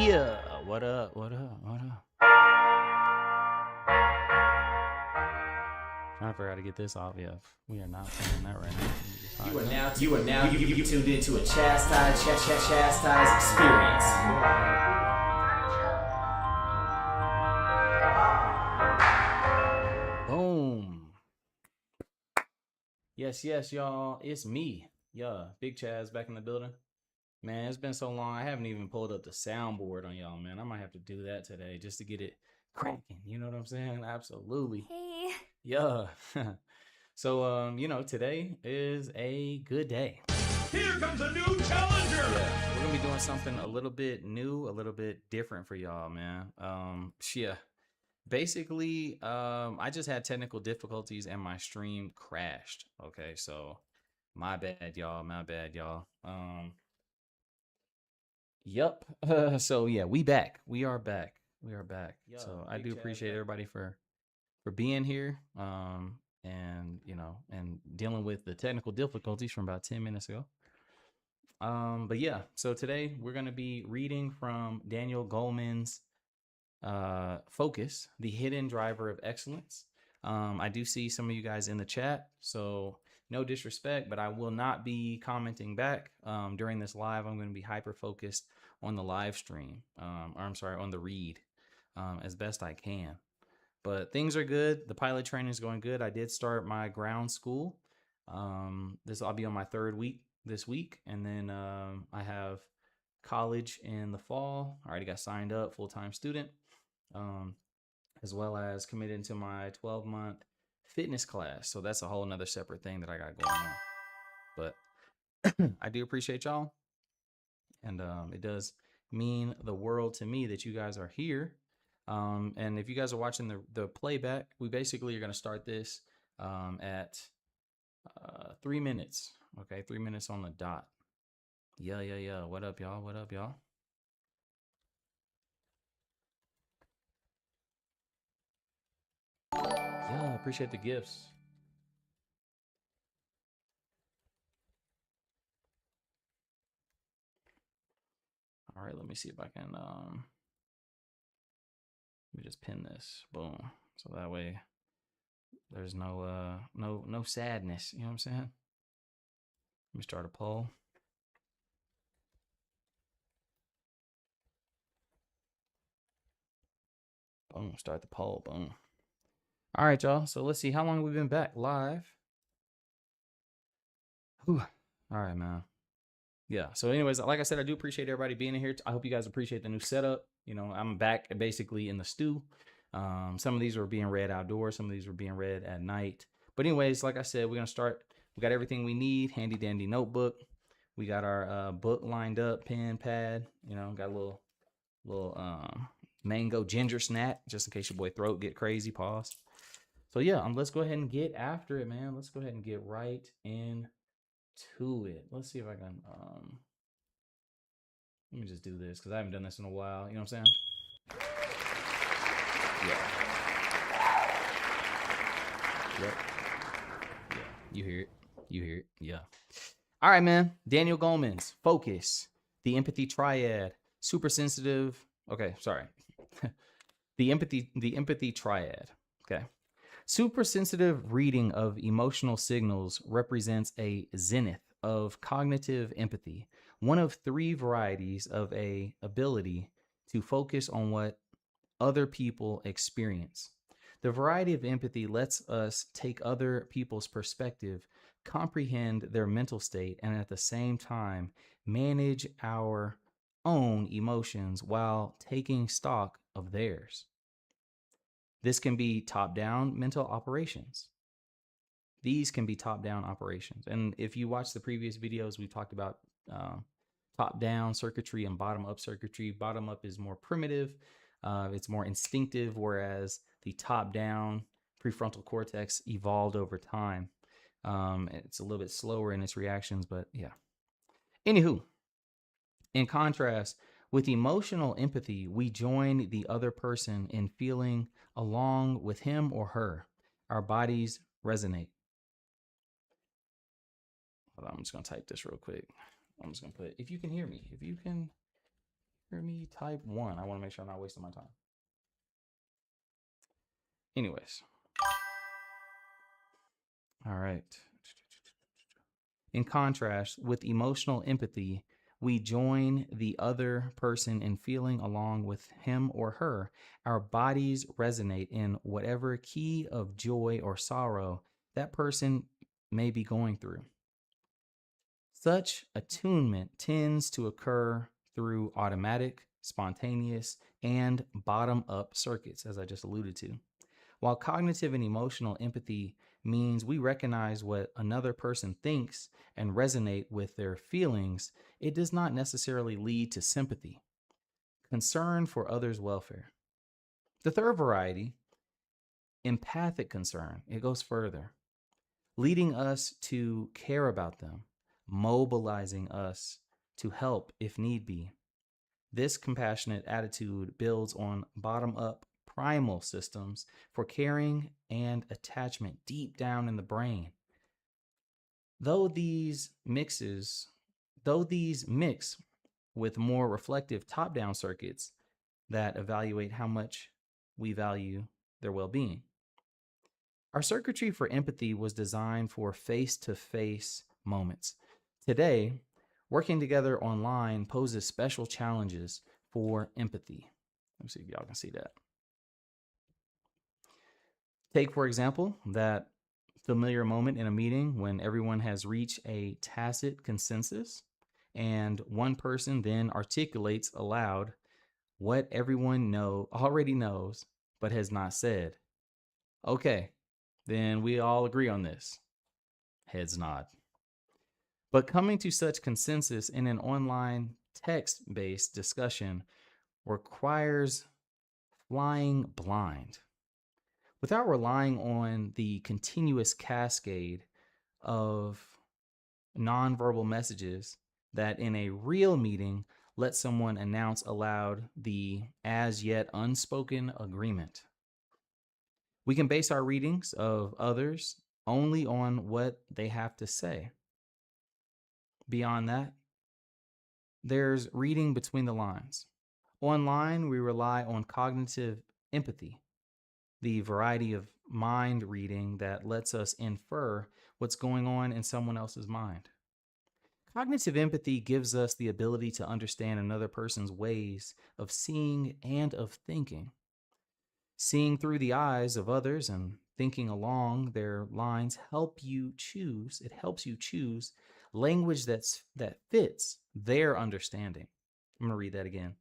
Yeah, what up? What up? What up? Trying to figure out how to get this off. Yeah, we are not playing that right now. You are now tuned into a chastised experience. Boom. Yes, y'all. It's me. Yeah, Big Chaz back in the building. Man, it's been so long. I haven't even pulled up the soundboard on y'all, man. I might have to do that today just to get it cracking. You know what I'm saying? Absolutely. Hey. Yeah. So, today is a good day. Here comes a new challenger. Yeah, we're gonna be doing something a little bit new, a little bit different for y'all, man. Basically, I just had technical difficulties and my stream crashed. Okay, so my bad, y'all. Yep. So yeah, we back. We are back. Yo, So I Big do Chaz appreciate back. everybody for being here. And and dealing with the technical difficulties from about 10 minutes ago. But yeah, so today we're gonna be reading from Daniel Goleman's Focus, the Hidden Driver of Excellence. I do see some of you guys in the chat, so no disrespect, but I will not be commenting back during this live. I'm going to be hyper focused on the live stream, on the read as best I can. But things are good. The pilot training is going good. I did start my ground school. I'll be on my third week this week, and then I have college in the fall. I already got signed up, full-time student, as well as committed to my 12-month fitness class. So that's a whole nother separate thing that I got going on. But I do appreciate y'all, and it does mean the world to me that you guys are here. And if you guys are watching the playback, we basically are going to start this at 3 minutes. Okay, 3 minutes on the dot. Yeah. What up, y'all? Yeah, appreciate the gifts. All right, let me see if I can let me just pin this. Boom. So that way there's no sadness, you know what I'm saying? Let me start a poll. Boom, start the poll. Boom. All right, y'all. So let's see how long we've been back live. Whew. All right, man. Yeah. So anyways, like I said, I do appreciate everybody being in here. I hope you guys appreciate the new setup. You know, I'm back basically in the stew. Some of these were being read outdoors. Some of these were being read at night. But anyways, like I said, we're going to start. We got everything we need. Handy dandy notebook. We got our book lined up, pen, pad. You know, got a little mango ginger snack just in case your boy throat get crazy. Pause. So yeah, let's go ahead and get after it, man. Let's go ahead and get right into it. Let's see if I can let me just do this because I haven't done this in a while. You know what I'm saying? Yeah. Yep. Yeah. You hear it. Yeah. All right, man. Daniel Goleman's Focus, the Empathy Triad, super sensitive. Okay, sorry. the empathy triad. Okay. Super sensitive reading of emotional signals represents a zenith of cognitive empathy, one of three varieties of a ability to focus on what other people experience. The variety of empathy lets us take other people's perspective, comprehend their mental state, and at the same time manage our own emotions while taking stock of theirs. This can be top-down mental operations. These can be top-down operations. And if you watch the previous videos, we've talked about top-down circuitry and bottom-up circuitry. Bottom-up is more primitive. It's more instinctive, whereas the top-down prefrontal cortex evolved over time. It's a little bit slower in its reactions, but yeah. Anywho, in contrast, with emotional empathy, we join the other person in feeling along with him or her. Our bodies resonate. Hold on, I'm just going to type this real quick. I'm just going to put, if you can hear me, if you can Hear me type 1. I want to make sure I'm not wasting my time. Anyways. All right. In contrast, with emotional empathy, we join the other person in feeling along with him or her. Our bodies resonate in whatever key of joy or sorrow that person may be going through. Such attunement tends to occur through automatic, spontaneous, and bottom up circuits, as I just alluded to. While cognitive and emotional empathy means we recognize what another person thinks and resonate with their feelings, it does not necessarily lead to sympathy, concern for others' welfare. The third variety, empathic concern, it goes further, leading us to care about them, mobilizing us to help if need be. This compassionate attitude builds on bottom up primal systems for caring and attachment deep down in the brain. Though these mix with more reflective top down circuits that evaluate how much we value their well being. Our circuitry for empathy was designed for face to face moments. Today, working together online poses special challenges for empathy. Let me see if y'all can see that. Take, for example, that familiar moment in a meeting when everyone has reached a tacit consensus and one person then articulates aloud what everyone already knows but has not said. Okay, then we all agree on this. Heads nod. But coming to such consensus in an online text-based discussion requires flying blind. Without relying on the continuous cascade of nonverbal messages that in a real meeting let someone announce aloud the as yet unspoken agreement. We can base our readings of others only on what they have to say. Beyond that, there's reading between the lines. Online, we rely on cognitive empathy, the variety of mind reading that lets us infer what's going on in someone else's mind. Cognitive empathy gives us the ability to understand another person's ways of seeing and of thinking. Seeing through the eyes of others and thinking along their lines helps you choose language that fits their understanding. I'm going to read that again.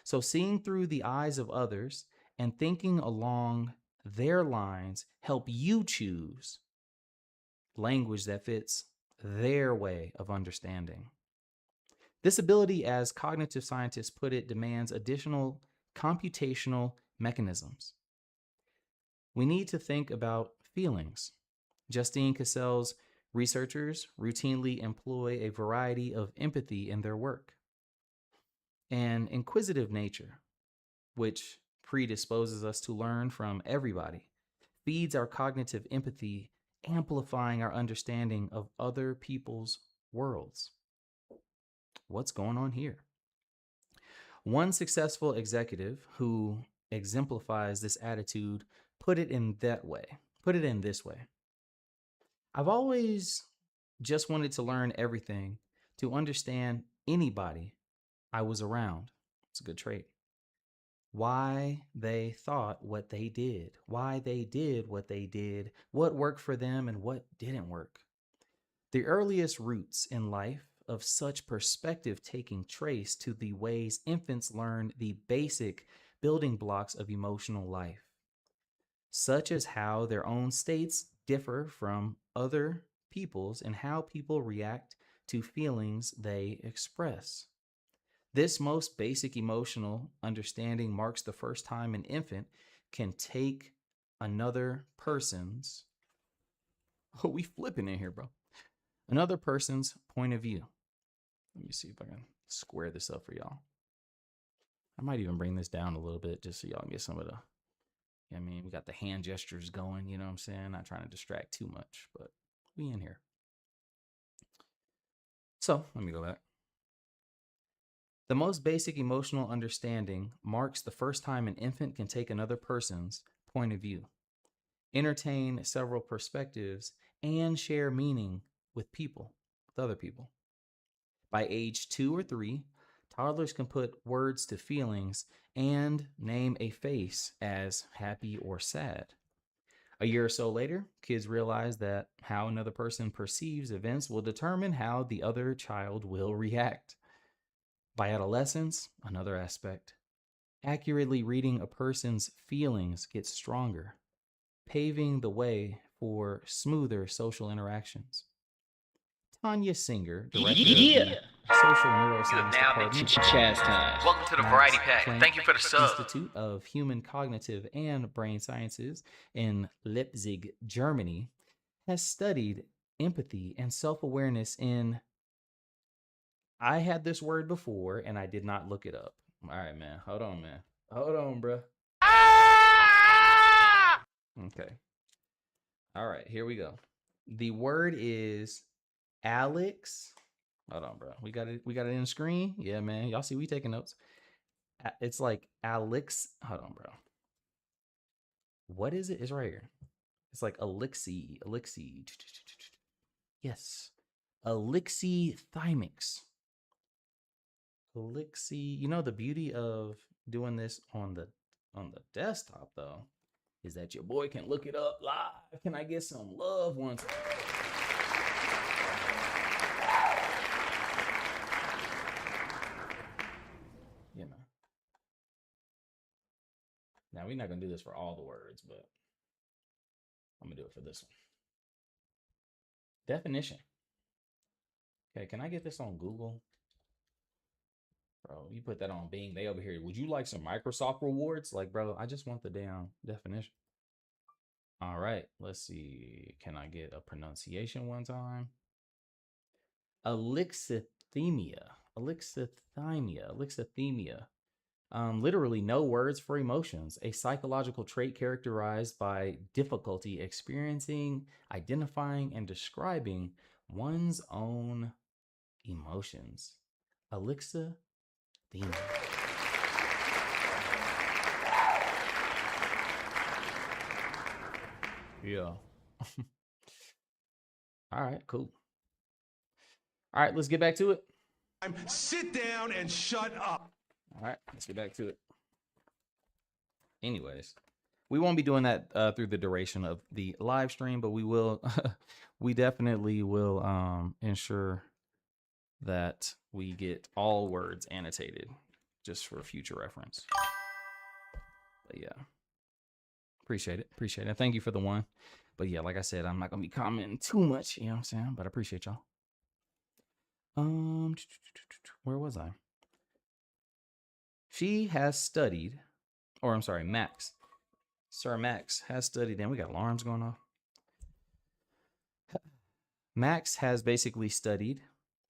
So seeing through the eyes of others and thinking along their lines help you choose language that fits their way of understanding. This ability, as cognitive scientists put it, demands additional computational mechanisms. We need to think about feelings. Ch.10 Cassell's researchers routinely employ a variety of empathy in their work. An inquisitive nature, which predisposes us to learn from everybody, feeds our cognitive empathy, amplifying our understanding of other people's worlds. What's going on here? One successful executive who exemplifies this attitude put it in this way. I've always just wanted to learn everything to understand anybody I was around. It's a good trait. Why they thought what they did, why they did what they did, what worked for them and what didn't work. The earliest roots in life of such perspective taking trace to the ways infants learn the basic building blocks of emotional life, such as how their own states differ from other people's and how people react to feelings they express. This most basic emotional understanding marks the first time an infant can take another person's, we flipping in here, bro. Another person's point of view. Let me see if I can square this up for y'all. I might even bring this down a little bit just so y'all can get some of the, I mean, we got the hand gestures going, you know what I'm saying? Not trying to distract too much, but we in here. So let me go back. The most basic emotional understanding marks the first time an infant can take another person's point of view, entertain several perspectives, and share meaning with other people. By age 2 or 3, toddlers can put words to feelings and name a face as happy or sad. A year or so later, kids realize that how another person perceives events will determine how the other child will react. By adolescence, another aspect, accurately reading a person's feelings gets stronger, paving the way for smoother social interactions. Tanya Singer, director of the Social Neuroscience Department, chastised. Welcome to the Max Variety Pack. Planck Thank you for the sub. Institute of Human Cognitive and Brain Sciences in Leipzig, Germany, has studied empathy and self-awareness in. I had this word before and I did not look it up. All right, man. Hold on, man. Hold on, bro. Okay. All right, here we go. The word is Alex. Hold on, bro. We got it in the screen. Yeah, man. Y'all see we taking notes. It's like Alex. Hold on, bro. What is it? It's right here. It's like elixir. Yes. Alexithymics. Elixir. You know the beauty of doing this on the desktop though is that your boy can look it up live. Can I get some love once? You know. Now we're not gonna do this for all the words, but I'm gonna do it for this one. Definition. Okay, can I get this on Google? Bro, you put that on Bing, they over here. Would you like some Microsoft rewards? Like, bro, I just want the damn definition. All right, let's see. Can I get a pronunciation one time? Alexithymia. Literally no words for emotions, a psychological trait characterized by difficulty experiencing, identifying, and describing one's own emotions. Alexithymia. Yeah. All right, cool. All right, let's get back to it. Sit down and shut up. All right, let's get back to it. Anyways, we won't be doing that through the duration of the live stream, but we will, we definitely will ensure that we get all words annotated just for future reference. But yeah, appreciate it. Thank you for the one. But yeah, like I said, I'm not gonna be commenting too much, you know what I'm saying? But I appreciate y'all. Where was I? She has studied, or I'm sorry, Max. Sir Max has studied, and we got alarms going off. Max has basically studied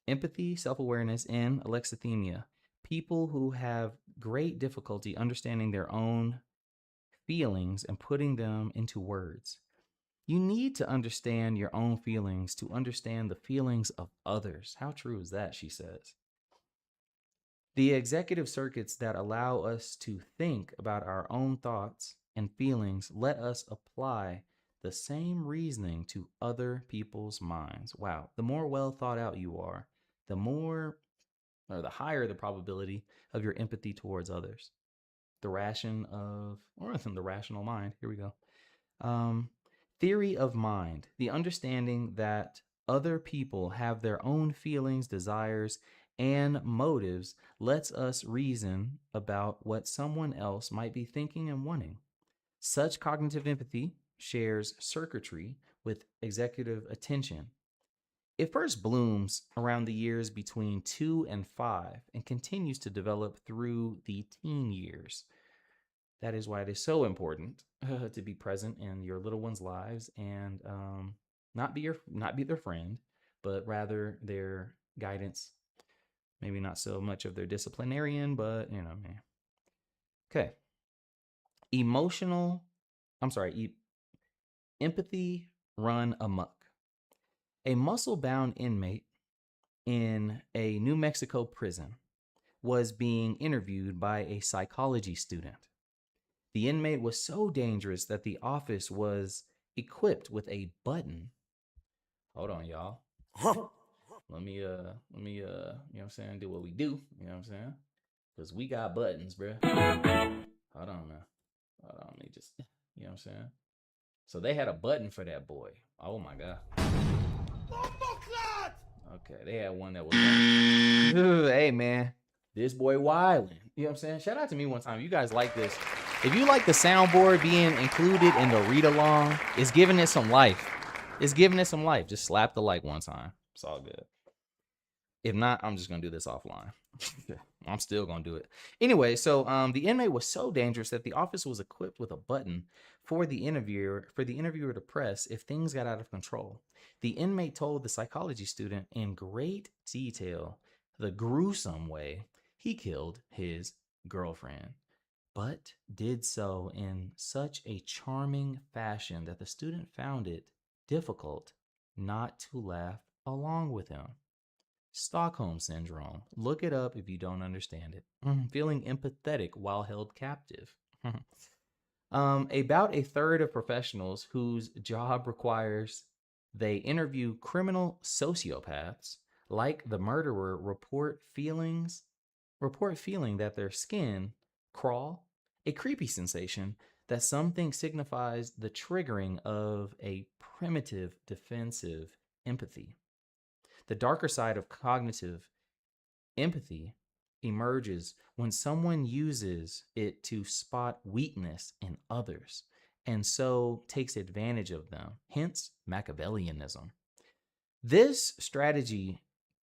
empathy, self-awareness, and alexithymia. People who have great difficulty understanding their own feelings and putting them into words. You need to understand your own feelings to understand the feelings of others. How true is that, she says. The executive circuits that allow us to think about our own thoughts and feelings let us apply the same reasoning to other people's minds. Wow. The more well thought out you are, the more or the higher the probability of your empathy towards others. The rational mind. Here we go. Theory of mind, the understanding that other people have their own feelings, desires, and motives lets us reason about what someone else might be thinking and wanting. Such cognitive empathy shares circuitry with executive attention. It first blooms around the years between 2 and 5 and continues to develop through the teen years. That is why it is so important to be present in your little ones' lives and not be their friend, but rather their guidance. Maybe not so much of their disciplinarian, but you know, man. Okay. Empathy run amok. A muscle-bound inmate in a New Mexico prison was being interviewed by a psychology student. The inmate was so dangerous that the office was equipped with a button. Hold on, y'all. Let me, you know what I'm saying, do what we do, you know what I'm saying? Because we got buttons, bruh. Hold on, man. Hold on, let me just, you know what I'm saying? So they had a button for that boy. Oh my God. Okay, they had one that was like, hey man, this boy wildin'. You know what I'm saying? Shout out to me one time. You guys like this. If you like the soundboard being included in the read along, it's giving it some life. It's giving it some life. Just slap the like one time. It's all good. If not, I'm just gonna do this offline. I'm still gonna do it. Anyway, so the inmate was so dangerous that the office was equipped with a button for the interviewer to press if things got out of control. The inmate told the psychology student in great detail the gruesome way he killed his girlfriend, but did so in such a charming fashion that the student found it difficult not to laugh along with him. Stockholm Syndrome. Look it up if you don't understand it. Feeling empathetic while held captive. About a third of professionals whose job requires they interview criminal sociopaths like the murderer report feeling that their skin crawl, a creepy sensation that something signifies the triggering of a primitive defensive empathy. The darker side of cognitive empathy emerges when someone uses it to spot weakness in others and so takes advantage of them, hence Machiavellianism. This strategy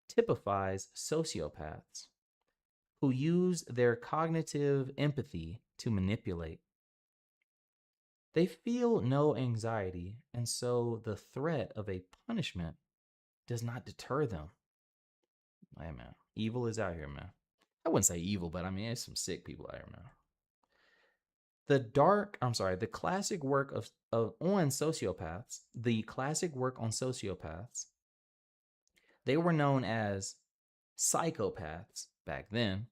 typifies sociopaths who use their cognitive empathy to manipulate. They feel no anxiety, and so the threat of a punishment does not deter them. Hey, man, evil is out here, man. I wouldn't say evil, but I mean, there's some sick people out here, man. The classic work on sociopaths, they were known as psychopaths back then.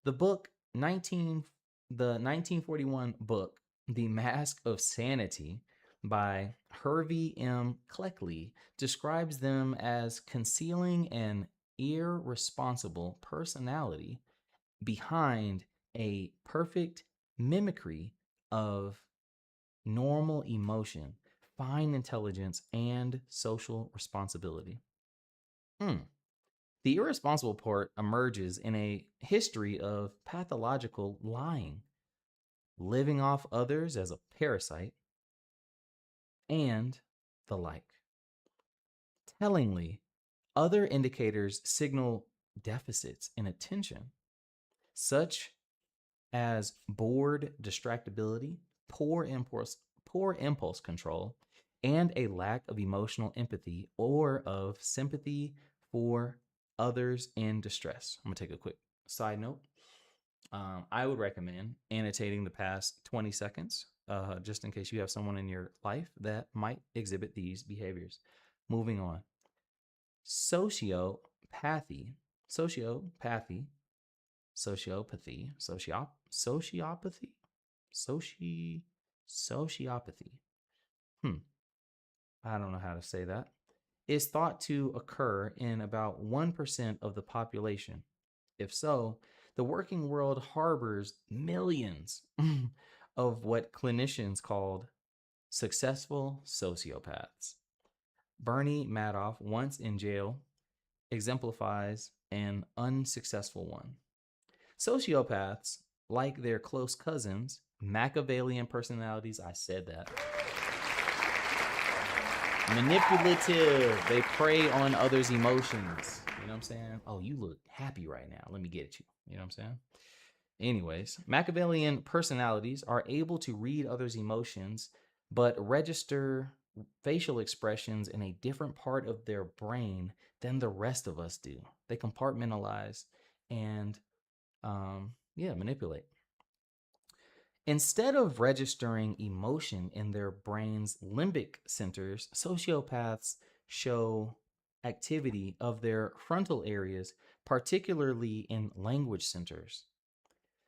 The 1941 book, The Mask of Sanity by Hervey M. Cleckley, describes them as concealing an irresponsible personality behind a perfect mimicry of normal emotion, fine intelligence, and social responsibility. The irresponsible part emerges in a history of pathological lying, living off others as a parasite, and the like. Tellingly, other indicators signal deficits in attention, such as bored distractibility, poor impulse control, and a lack of emotional empathy or of sympathy for others in distress. I'm gonna take a quick side note. I would recommend annotating the past 20 seconds, just in case you have someone in your life that might exhibit these behaviors. Moving on. Sociopathy, sociopathy, sociopathy, sociopathy, sociopathy. I don't know how to say that. Is thought to occur in about 1% of the population. If so, the working world harbors millions of what clinicians called successful sociopaths. Bernie Madoff, once in jail, exemplifies an unsuccessful one. Sociopaths, like their close cousins, Machiavellian personalities, I said that. Manipulative, they prey on others' emotions. You know what I'm saying? Oh, you look happy right now. Let me get at you. You know what I'm saying? Anyways, Machiavellian personalities are able to read others' emotions, but register facial expressions in a different part of their brain than the rest of us do. They compartmentalize and manipulate. Instead of registering emotion in their brain's limbic centers, sociopaths show activity of their frontal areas, particularly in language centers.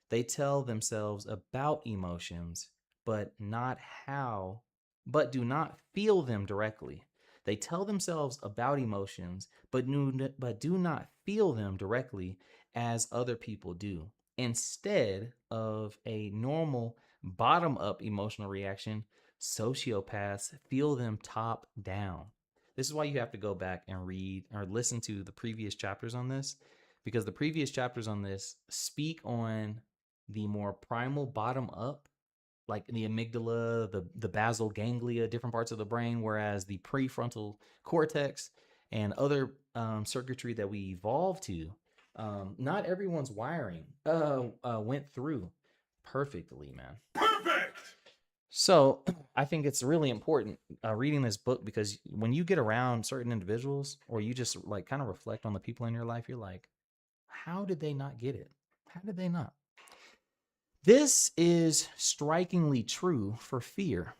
They tell themselves about emotions, but not how, but do not feel them directly. They tell themselves about emotions, but do not feel them directly as other people do. Instead of a normal bottom up emotional reaction, sociopaths feel them top down. This is why you have to go back and read or listen to the previous chapters on this, because the previous chapters on this speak on the more primal bottom up, like the amygdala, the basal ganglia, different parts of the brain, whereas the prefrontal cortex and other circuitry that we evolved to, not everyone's wiring went through perfectly, man. Perfect! So I think it's really important reading this book, because when you get around certain individuals, or you just like kind of reflect on the people in your life, you're like, how did they not get it? How did they not? This is strikingly true for fear.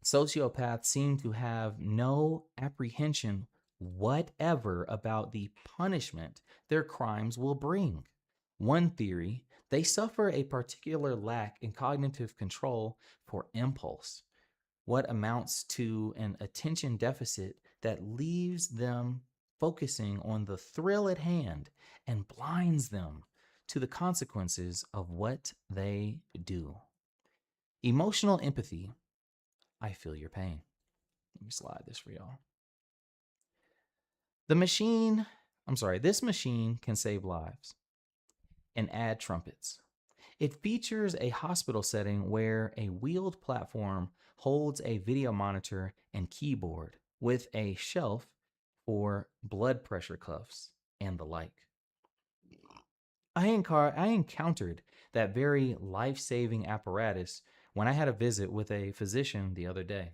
Sociopaths seem to have no apprehension whatever about the punishment their crimes will bring. One theory, they suffer a particular lack in cognitive control for impulse, what amounts to an attention deficit that leaves them focusing on the thrill at hand and blinds them to the consequences of what they do. Emotional empathy. I feel your pain. Let me slide this for y'all. This machine can save lives and add trumpets. It features a hospital setting where a wheeled platform holds a video monitor and keyboard with a shelf for blood pressure cuffs and the like. I encountered that very life-saving apparatus when I had a visit with a physician the other day.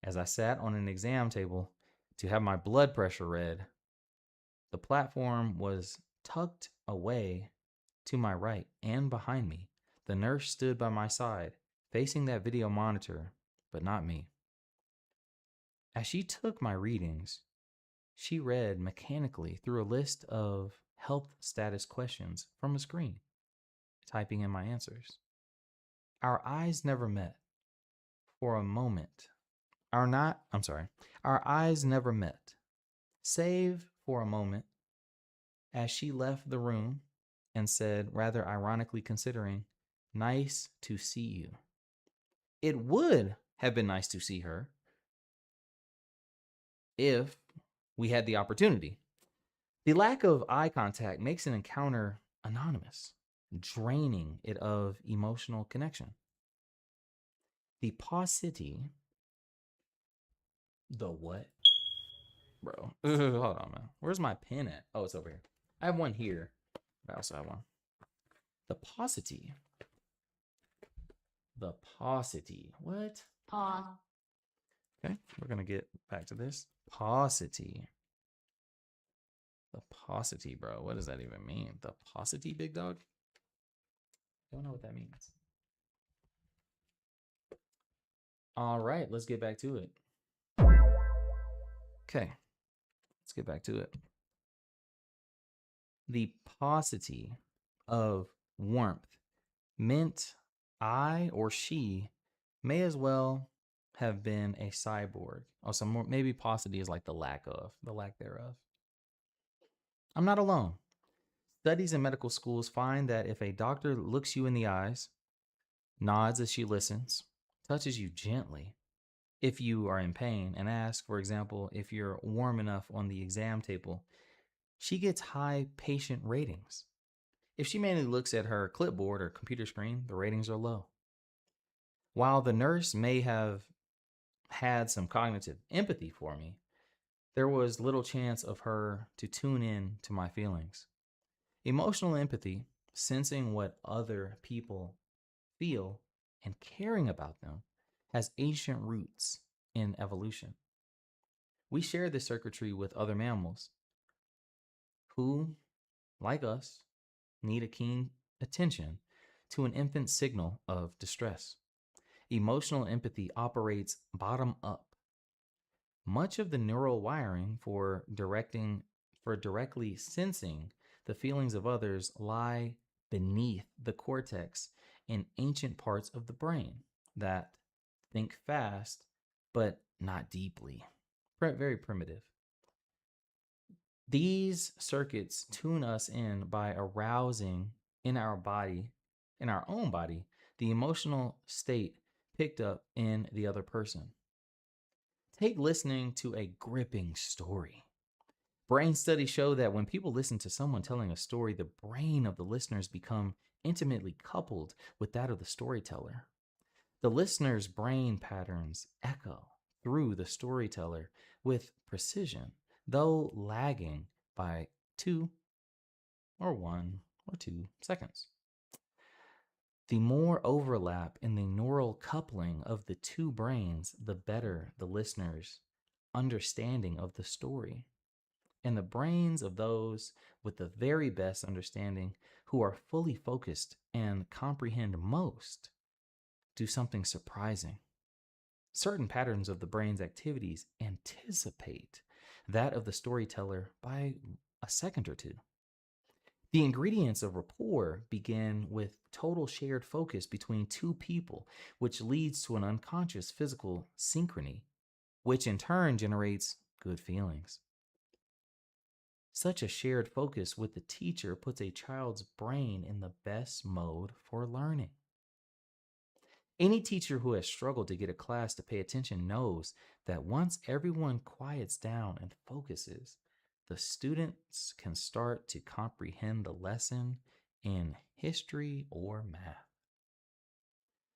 As I sat on an exam table to have my blood pressure read, the platform was tucked away to my right and behind me. The nurse stood by my side, facing that video monitor, but not me. As she took my readings, she read mechanically through a list of health status questions from a screen, typing in my answers. Our eyes never met for a moment. Our eyes never met, save for a moment, as she left the room and said, rather ironically considering, "Nice to see you." It would have been nice to see her if we had the opportunity. The lack of eye contact makes an encounter anonymous, draining it of emotional connection. The paucity, the what? Bro, hold on, man. Where's my pen at? Oh, it's over here. I have one here. I also have one. The paucity. The paucity. What? Pause. Okay, we're going to get back to this. Paucity. The paucity, bro. What does that even mean? The paucity, big dog? Don't know what that means. All right, let's get back to it. Okay, let's get back to it. The paucity of warmth meant I or she may as well have been a cyborg. Oh, some more, maybe paucity is like the lack thereof. I'm not alone. Studies in medical schools find that if a doctor looks you in the eyes, nods as she listens, touches you gently if you are in pain, and asks, for example, if you're warm enough on the exam table, she gets high patient ratings. If she mainly looks at her clipboard or computer screen, the ratings are low. While the nurse may have had some cognitive empathy for me, there was little chance of her to tune in to my feelings. Emotional empathy, sensing what other people feel and caring about them, has ancient roots in evolution. We share this circuitry with other mammals who, like us, need a keen attention to an infant's signal of distress. Emotional empathy operates bottom up. Much of the neural wiring for directly sensing the feelings of others lie beneath the cortex in ancient parts of the brain that think fast but not deeply. Very primitive. These circuits tune us in by arousing in our body, in our own body, the emotional state picked up in the other person. Take listening to a gripping story. Brain studies show that when people listen to someone telling a story, the brain of the listeners become intimately coupled with that of the storyteller. The listener's brain patterns echo through the storyteller with precision, though lagging by 1 or 2 seconds. The more overlap in the neural coupling of the two brains, the better the listener's understanding of the story. And the brains of those with the very best understanding, who are fully focused and comprehend most, do something surprising. Certain patterns of the brain's activities anticipate that of the storyteller by a second or two. The ingredients of rapport begin with total shared focus between two people, which leads to an unconscious physical synchrony, which in turn generates good feelings. Such a shared focus with the teacher puts a child's brain in the best mode for learning. Any teacher who has struggled to get a class to pay attention knows that once everyone quiets down and focuses, the students can start to comprehend the lesson in history or math.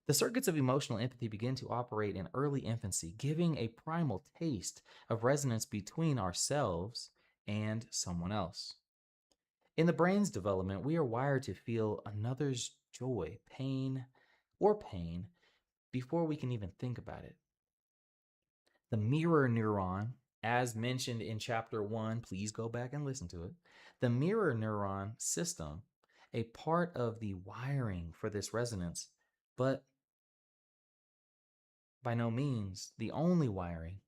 The circuits of emotional empathy begin to operate in early infancy, giving a primal taste of resonance between ourselves and someone else. In the brain's development, we are wired to feel another's joy, pain before we can even think about it. The mirror neuron, as mentioned in chapter 1, please go back and listen to it. The mirror neuron system, a part of the wiring for this resonance, but by no means the only wiring,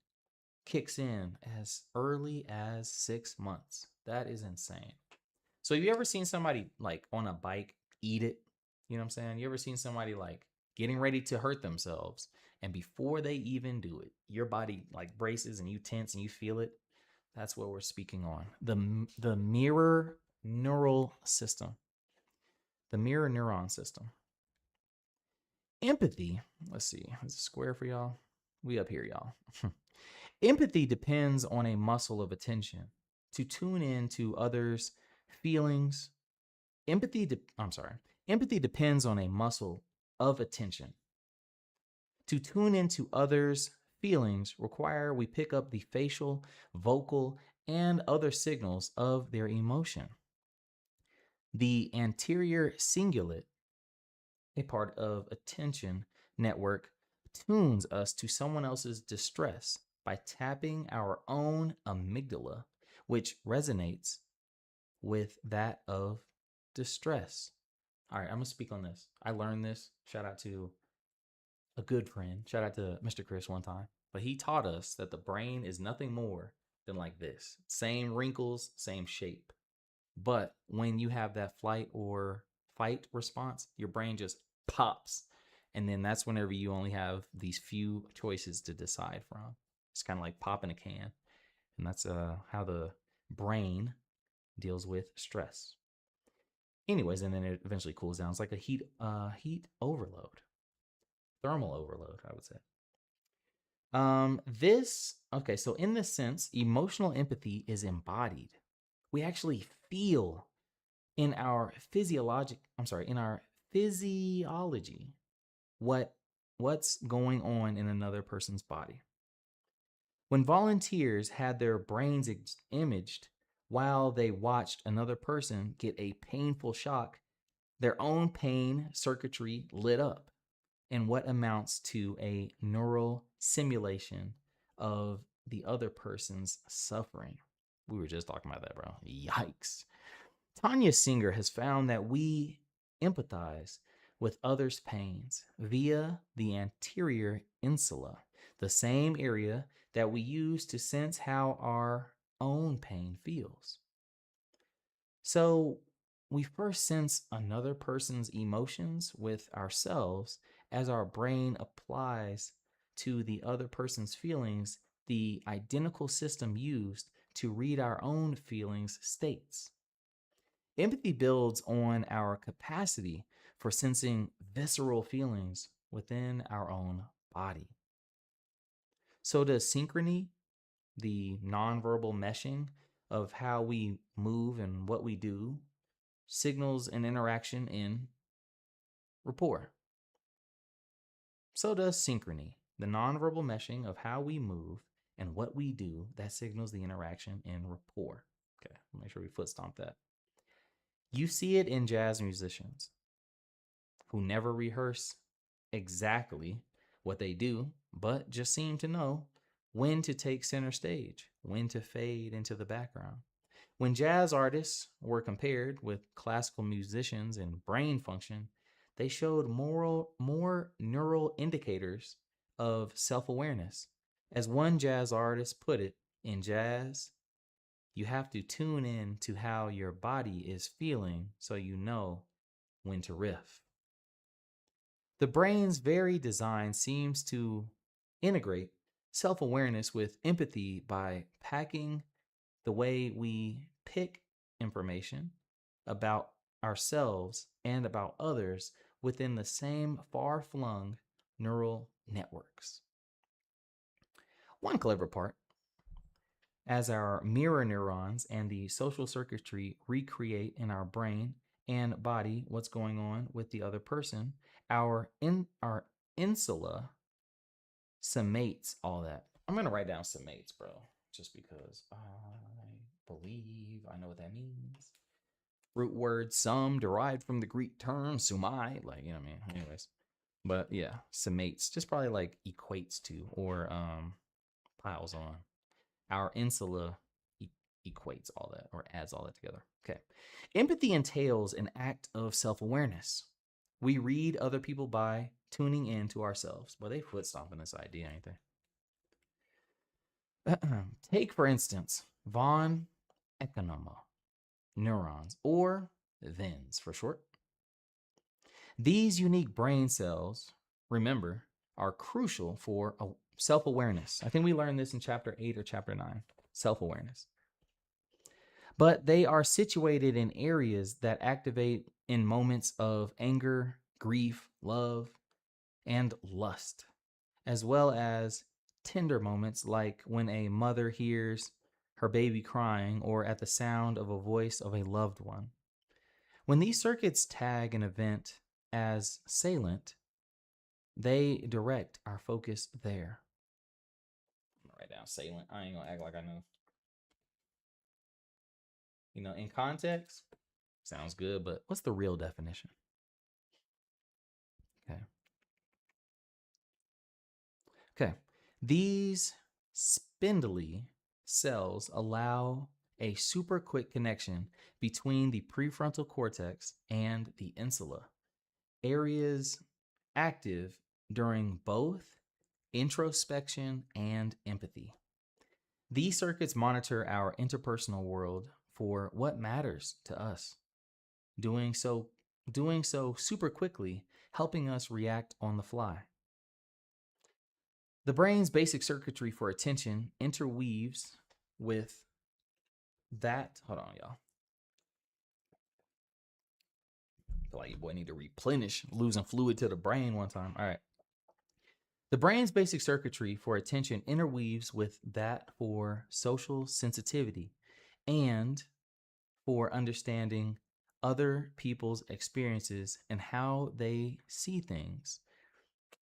kicks in as early as 6 months. That is insane. So have you ever seen somebody like on a bike eat it? You know what I'm saying? You ever seen somebody like getting ready to hurt themselves, and before they even do it, your body like braces and you tense and you feel it? That's what we're speaking on. The mirror neural system. The mirror neuron system. Empathy. Let's see. Is it square for y'all? We up here, y'all. Empathy depends on a muscle of attention to tune in to others' feelings. Empathy depends on a muscle of attention. To tune into others' feelings require we pick up the facial, vocal, and other signals of their emotion. The anterior cingulate, a part of attention network, tunes us to someone else's distress by tapping our own amygdala, which resonates with that of distress. All right, I'm going to speak on this. I learned this. Shout out to a good friend. Shout out to Mr. Chris one time. But he taught us that the brain is nothing more than like this. Same wrinkles, same shape. But when you have that flight or fight response, your brain just pops. And then that's whenever you only have these few choices to decide from. It's kind of like popping a can. And that's how the brain deals with stress. Anyways, and then it eventually cools down. It's like a heat overload, thermal overload, I would say. So in this sense, emotional empathy is embodied. We actually feel in our physiology what's going on in another person's body. When volunteers had their brains imaged while they watched another person get a painful shock, their own pain circuitry lit up in what amounts to a neural simulation of the other person's suffering. We were just talking about that, bro. Yikes. Tanya Singer has found that we empathize with others' pains via the anterior insula, the same area that we use to sense how our own pain feels. So, we first sense another person's emotions with ourselves as our brain applies to the other person's feelings the identical system used to read our own feelings states. Empathy builds on our capacity for sensing visceral feelings within our own body. So, does synchrony, the nonverbal meshing of how we move and what we do, signals an interaction in rapport. So does synchrony, the nonverbal meshing of how we move and what we do that signals the interaction in rapport. Okay, make sure we foot stomp that. You see it in jazz musicians who never rehearse exactly what they do, but just seem to know when to take center stage, when to fade into the background. When jazz artists were compared with classical musicians in brain function, they showed more neural indicators of self awareness. As one jazz artist put it, in jazz, you have to tune in to how your body is feeling so you know when to riff. The brain's very design seems to integrate self awareness with empathy by packing the way we pick information about ourselves and about others within the same far flung neural networks. One clever part, as our mirror neurons and the social circuitry recreate in our brain and body what's going on with the other person, our insula summates all that. I'm gonna write down summates, bro, just because I believe I know what that means. Root word sum derived from the Greek term sumai, like, you know what I mean? Anyways. But yeah, summates, just probably like equates to or piles on. Our insula equates all that or adds all that together. Okay. Empathy entails an act of self-awareness. We read other people by tuning in to ourselves. Well, they foot stomping this idea, ain't they? Take, for instance, von Ekonoma neurons, or VENS for short. These unique brain cells, remember, are crucial for self awareness. I think we learned this in chapter 8 or chapter 9, self awareness. But they are situated in areas that activate in moments of anger, grief, love, and lust, as well as tender moments like when a mother hears her baby crying or at the sound of a voice of a loved one. When these circuits tag an event as salient, they direct our focus there. I'm gonna write down salient. I ain't gonna act like I know. You know, in context, sounds good, but what's the real definition? Okay. Okay. These spindly cells allow a super quick connection between the prefrontal cortex and the insula, areas active during both introspection and empathy. These circuits monitor our interpersonal world for what matters to us, doing so super quickly, helping us react on the fly. The brain's basic circuitry for attention interweaves with that. Hold on, y'all. I feel like your boy need to replenish, losing fluid to the brain one time. All right. The brain's basic circuitry for attention interweaves with that for social sensitivity and for understanding other people's experiences and how they see things.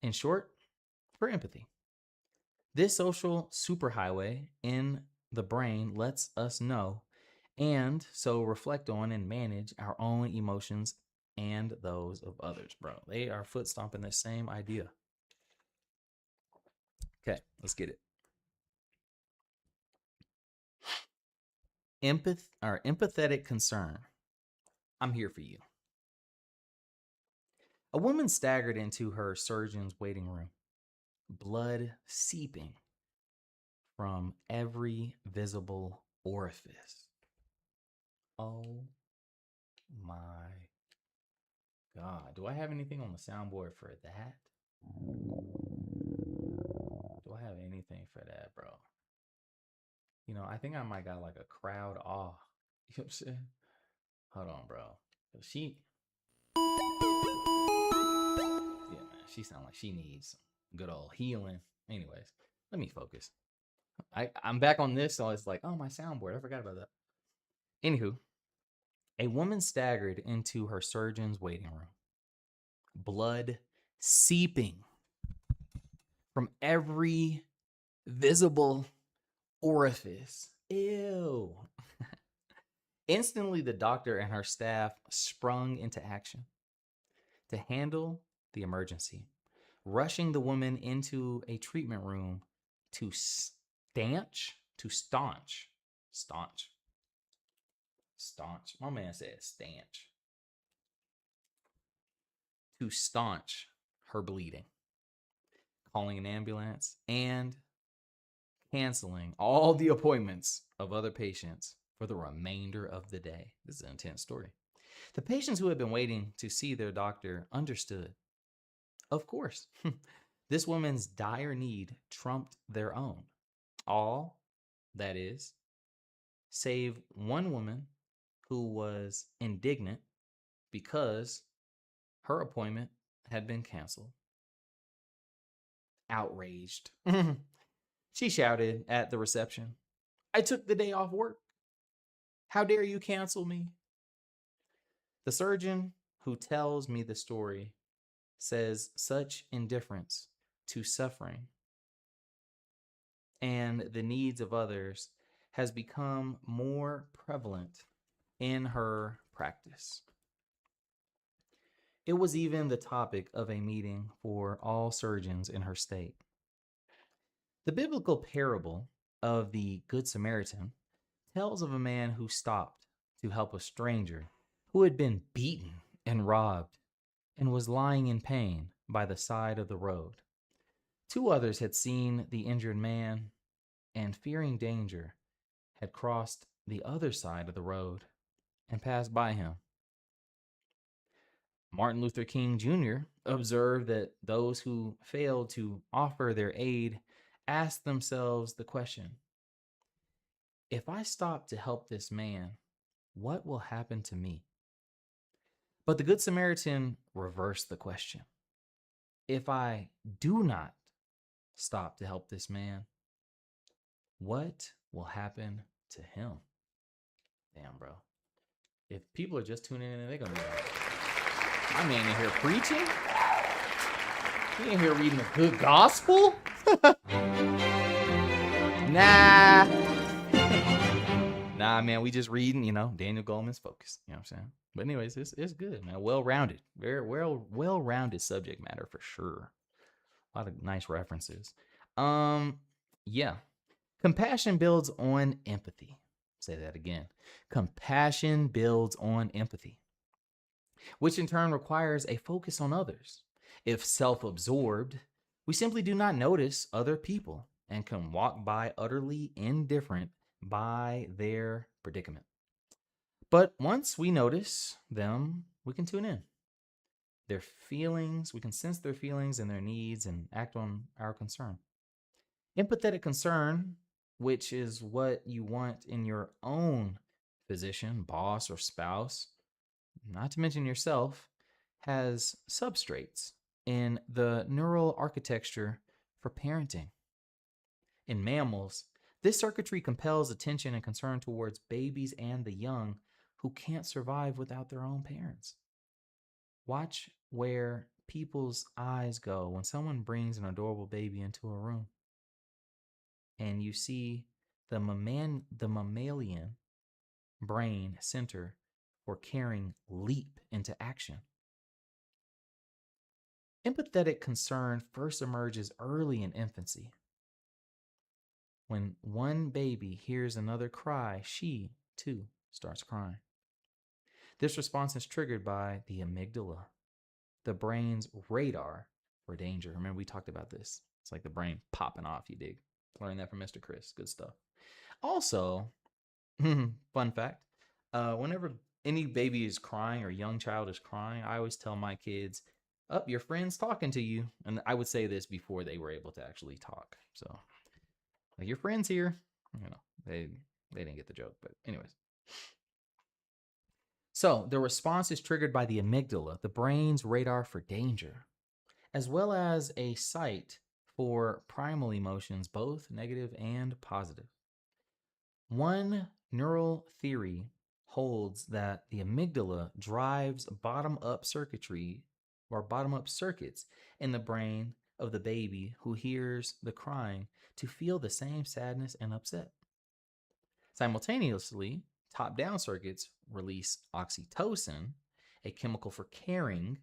In short, for empathy. This social superhighway in the brain lets us know and so reflect on and manage our own emotions and those of others, bro. They are foot stomping the same idea. Okay, let's get it. Empathetic concern. I'm here for you. A woman staggered into her surgeon's waiting room, blood seeping from every visible orifice. Oh my God. Do I have anything on the soundboard for that? Do I have anything for that, bro? You know, I think I might got like a crowd awe. You know what I'm saying? Hold on, bro. She, yeah, man, she sound like she needs some good old healing. Anyways, let me focus. I'm back on this, so it's like, oh, my soundboard. I forgot about that. Anywho, a woman staggered into her surgeon's waiting room, blood seeping from every visible orifice. Ew. Instantly, the doctor and her staff sprung into action to handle the emergency, rushing the woman into a treatment room to staunch. My man said stanch. To staunch her bleeding, calling an ambulance, and canceling all the appointments of other patients for the remainder of the day. This is an intense story. The patients who had been waiting to see their doctor understood. Of course, this woman's dire need trumped their own. All, that is, save one woman who was indignant because her appointment had been canceled. Outraged, she shouted at the reception, "I took the day off work. How dare you cancel me?" The surgeon who tells me the story says such indifference to suffering and the needs of others has become more prevalent in her practice. It was even the topic of a meeting for all surgeons in her state. The biblical parable of the Good Samaritan tells of a man who stopped to help a stranger who had been beaten and robbed and was lying in pain by the side of the road. Two others had seen the injured man and, fearing danger, had crossed the other side of the road and passed by him. Martin Luther King Jr. observed that those who failed to offer their aid asked themselves the question, if I stop to help this man, what will happen to me? But the Good Samaritan reversed the question. If I do not stop to help this man, what will happen to him? Damn, bro. If people are just tuning in, they're going to be like, my man in here preaching? He in here reading the good gospel? Nah. Nah, man, we just reading, Daniel Goleman's Focus. You know what I'm saying? But anyways, it's good, man. Well-rounded. Very well-rounded subject matter for sure. A lot of nice references. Yeah. Compassion builds on empathy. Say that again. Compassion builds on empathy, which in turn requires a focus on others. If self-absorbed, we simply do not notice other people and can walk by utterly indifferent by their predicament. But once we notice them, we can tune in. Their feelings, we can sense their feelings and their needs and act on our concern. Empathetic concern, which is what you want in your own physician, boss, or spouse, not to mention yourself, has substrates in the neural architecture for parenting. In mammals, this circuitry compels attention and concern towards babies and the young who can't survive without their own parents. Watch where people's eyes go when someone brings an adorable baby into a room. And you see the mammalian brain center for caring leap into action. Empathetic concern first emerges early in infancy. When one baby hears another cry, she, too, starts crying. This response is triggered by the amygdala, the brain's radar for danger. Remember, we talked about this. It's like the brain popping off, you dig? Learned that from Mr. Chris. Good stuff. Also, fun fact, whenever any baby is crying or young child is crying, I always tell my kids, up, your friend's talking to you. And I would say this before they were able to actually talk. So, like, your friend's here. They didn't get the joke, but anyways. So the response is triggered by the amygdala, the brain's radar for danger, as well as a site for primal emotions, both negative and positive. One neural theory holds that the amygdala drives bottom-up circuitry or bottom-up circuits in the brain of the baby who hears the crying to feel the same sadness and upset. Simultaneously, top-down circuits release oxytocin, a chemical for caring,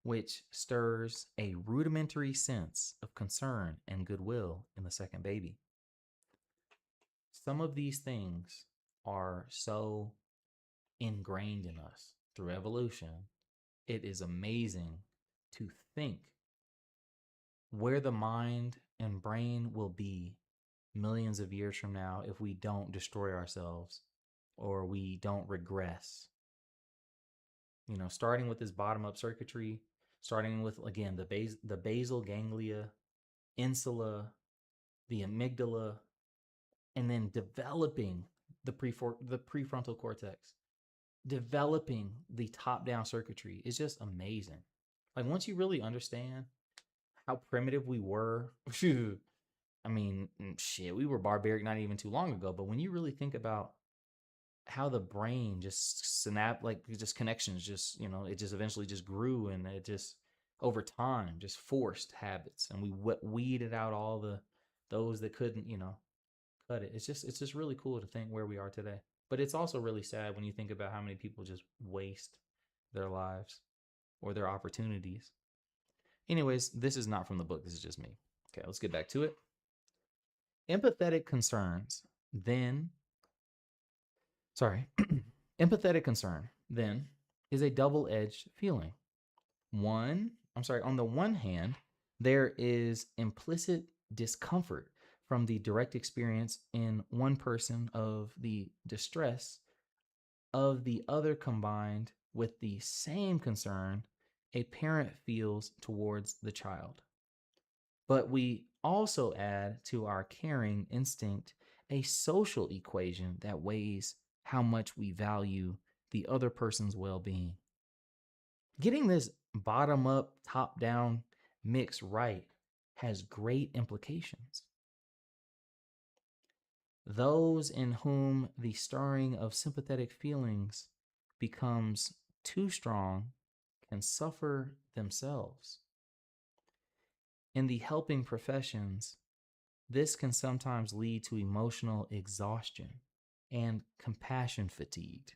which stirs a rudimentary sense of concern and goodwill in the second baby. Some of these things are so ingrained in us through evolution. It is amazing to think where the mind and brain will be millions of years from now if we don't destroy ourselves or we don't regress. Starting with this bottom-up circuitry, starting with, again, the basal ganglia, insula, the amygdala, and then developing the prefrontal cortex, developing the top-down circuitry is just amazing. Like, once you really understand how primitive we were, I mean, shit, we were barbaric not even too long ago. But when you really think about how the brain just just connections, it just eventually just grew, and it just over time just forced habits, and we weeded out all those that couldn't, cut it. It's just really cool to think where we are today. But it's also really sad when you think about how many people just waste their lives or their opportunities. Anyways, this is not from the book. This is just me. Okay, let's get back to it. Empathetic concern, then, is a double-edged feeling. On the one hand, there is implicit discomfort from the direct experience in one person of the distress of the other, combined with the same concern a parent feels towards the child. But we also add to our caring instinct a social equation that weighs how much we value the other person's well-being. Getting this bottom-up, top-down mix right has great implications. Those in whom the stirring of sympathetic feelings becomes too strong can suffer themselves. In the helping professions, this can sometimes lead to emotional exhaustion and compassion fatigue.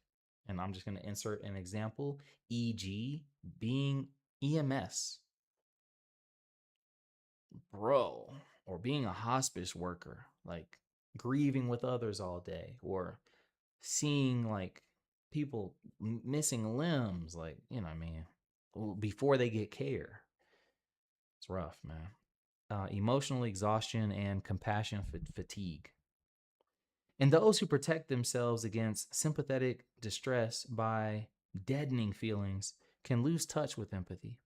And I'm just going to insert an example, e.g., being EMS, bro, or being a hospice worker, like grieving with others all day, or seeing like people missing limbs, like, before they get care. It's rough, man. Emotional exhaustion and compassion fatigue. And those who protect themselves against sympathetic distress by deadening feelings can lose touch with empathy.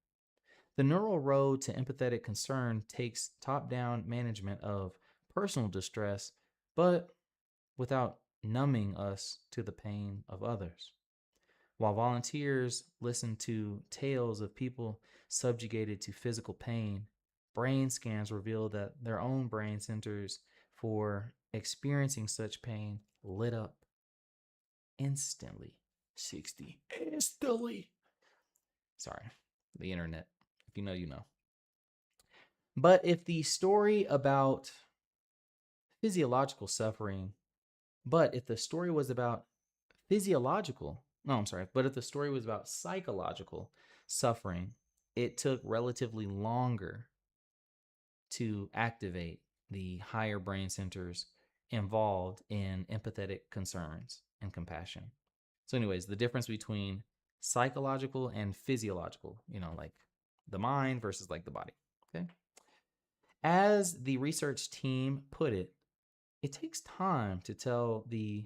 The neural road to empathetic concern takes top-down management of personal distress, but without numbing us to the pain of others. While volunteers listen to tales of people subjugated to physical pain, brain scans reveal that their own brain centers for experiencing such pain lit up instantly. 60 instantly. Sorry, the internet. If you know, you know. But if the story was about psychological suffering, it took relatively longer to activate the higher brain centers involved in empathetic concerns and compassion. So anyways, the difference between psychological and physiological, like the mind versus like the body. Okay. As the research team put it, it takes time to tell the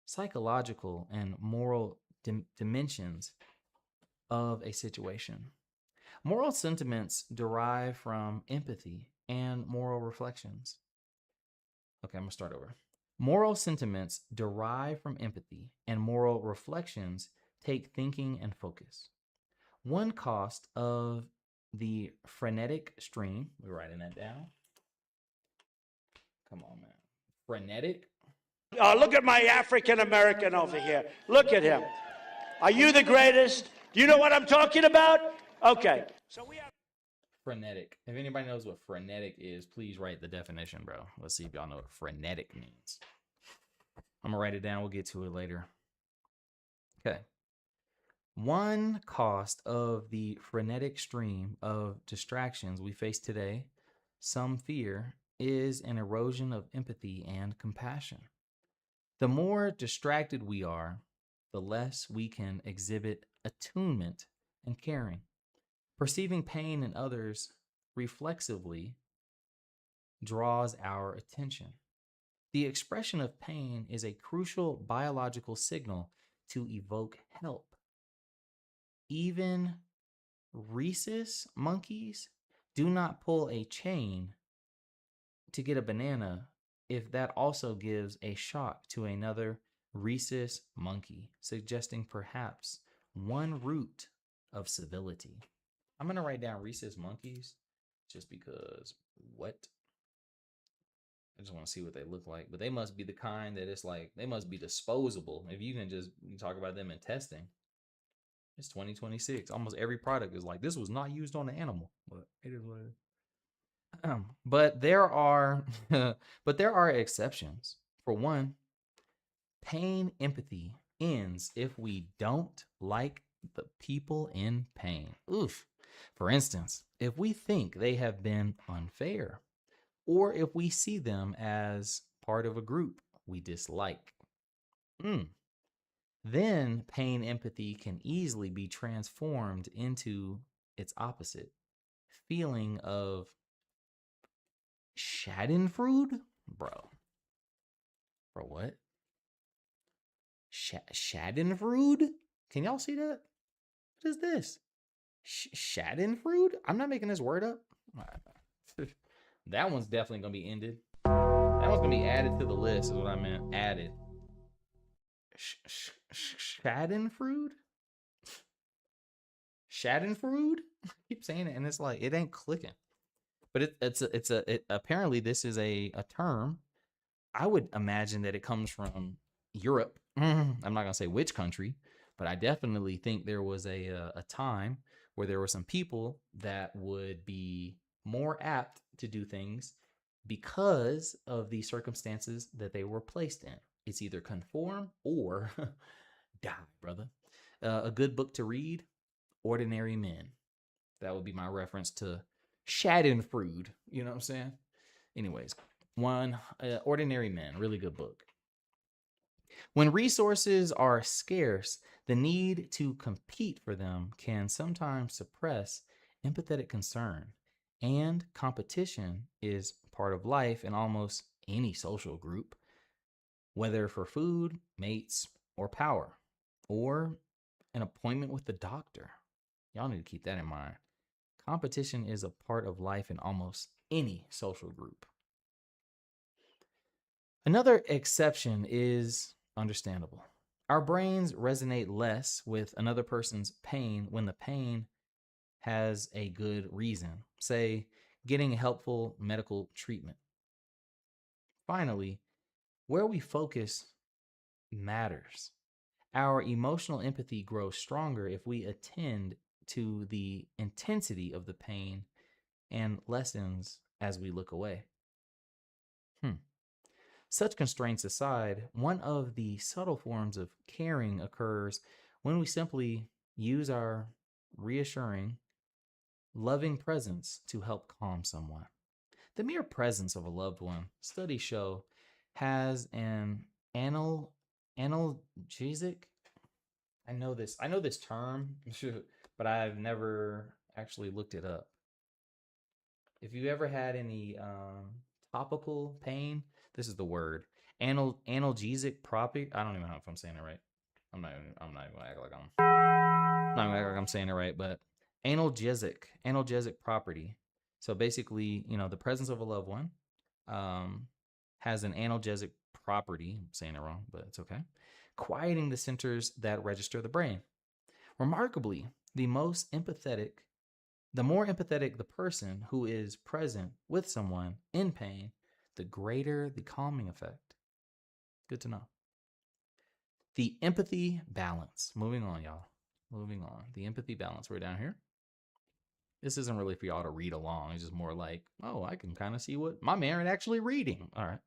psychological and moral dimensions of a situation. Moral sentiments derive from empathy and moral reflections. Okay, I'm going to start over. Moral sentiments derive from empathy, and moral reflections take thinking and focus. One cost of the frenetic stream, we're writing that down. Come on, man. Frenetic. Look at my African American over here. Look at him. Are you the greatest? Do you know what I'm talking about? Okay. So we have Frenetic. If anybody knows what frenetic is, please write the definition, bro. Let's see if y'all know what frenetic means. I'm gonna write it down. We'll get to it later. Okay. One cost of the frenetic stream of distractions we face today, some fear, is an erosion of empathy and compassion. The more distracted we are, the less we can exhibit attunement and caring. Perceiving pain in others reflexively draws our attention. The expression of pain is a crucial biological signal to evoke help. Even rhesus monkeys do not pull a chain to get a banana if that also gives a shock to another rhesus monkey, suggesting perhaps one root of civility. I'm going to write down rhesus monkeys just because what? I just want to see what they look like. But they must be the kind that it's like, they must be disposable. If you can just talk about them in testing. It's 2026. Almost every product is like, this was not used on an animal. But it is what it is. But there are exceptions. For one, pain empathy ends if we don't like the people in pain. Oof. For instance, if we think they have been unfair, or if we see them as part of a group we dislike. Then pain empathy can easily be transformed into its opposite, feeling of schadenfreude? Bro, what? Schadenfreude? Can y'all see that? What is this? Schadenfreude? I'm not making this word up. That one's definitely going to be ended. That one's going to be added to the list is what I meant. Added. Schadenfreude? Schadenfreude? I keep saying it and it's like, it ain't clicking. But apparently this is a term. I would imagine that it comes from Europe. I'm not going to say which country, but I definitely think there was a time where there were some people that would be more apt to do things because of the circumstances that they were placed in. It's either conform or die, brother. A good book to read, Ordinary Men. That would be my reference to Schadenfreude. You know what I'm saying? Anyways, Ordinary Men, really good book. When resources are scarce, the need to compete for them can sometimes suppress empathetic concern, and competition is part of life in almost any social group, whether for food, mates, or power, or an appointment with the doctor. Y'all need to keep that in mind. Competition is a part of life in almost any social group. Another exception is understandable. Our brains resonate less with another person's pain when the pain has a good reason, say, getting helpful medical treatment. Finally, where we focus matters. Our emotional empathy grows stronger if we attend to the intensity of the pain and lessens as we look away. Such constraints aside, one of the subtle forms of caring occurs when we simply use our reassuring, loving presence to help calm someone. The mere presence of a loved one, studies show, has an analgesic. I know this term, but I've never actually looked it up. If you ever had any topical pain, this is the word. Analgesic property. I don't even know if I'm saying it right. I'm not even gonna act like I'm saying it right, but analgesic property. So basically, the presence of a loved one has an analgesic property. I'm saying it wrong, but it's okay. Quieting the centers that register the brain. Remarkably, the more empathetic the person who is present with someone in pain, the greater the calming effect. Good to know. The empathy balance. Moving on, y'all. Moving on. The empathy balance. We're down here. This isn't really for y'all to read along. It's just more like, oh, I can kind of see what my man actually reading. All right.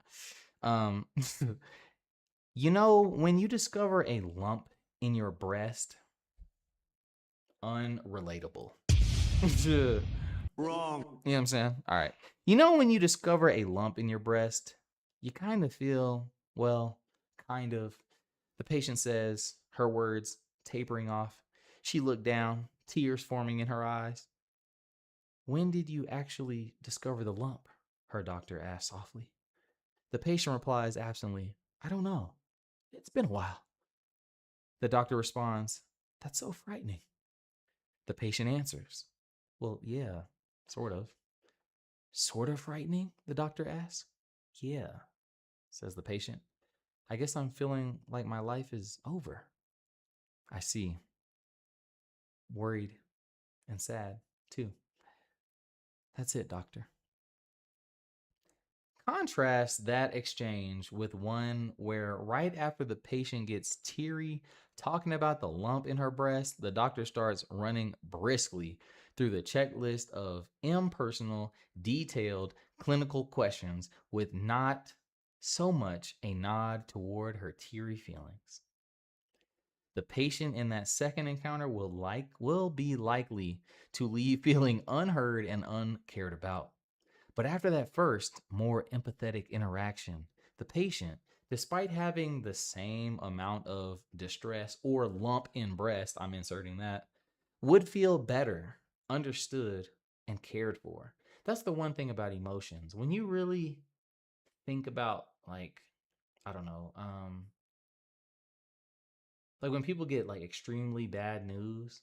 When you discover a lump in your breast, unrelatable. Wrong. You know what I'm saying? All right. When you discover a lump in your breast, you kind of feel, well, kind of. The patient says, her words tapering off. She looked down, tears forming in her eyes. When did you actually discover the lump? Her doctor asked softly. The patient replies absently, I don't know. It's been a while. The doctor responds, that's so frightening. The patient answers, well, yeah, sort of. Sort of frightening? The doctor asks. Yeah, says the patient. I guess I'm feeling like my life is over. I see. Worried and sad, too. That's it, doctor. Contrast that exchange with one where right after the patient gets teary talking about the lump in her breast, the doctor starts running briskly through the checklist of impersonal, detailed clinical questions with not so much a nod toward her teary feelings. The patient in that second encounter will be likely to leave feeling unheard and uncared about. But after that first, more empathetic interaction, the patient, despite having the same amount of distress or lump in breast, I'm inserting that, would feel better, understood, and cared for. That's the one thing about emotions. When you really think about, I don't know, like when people get like extremely bad news,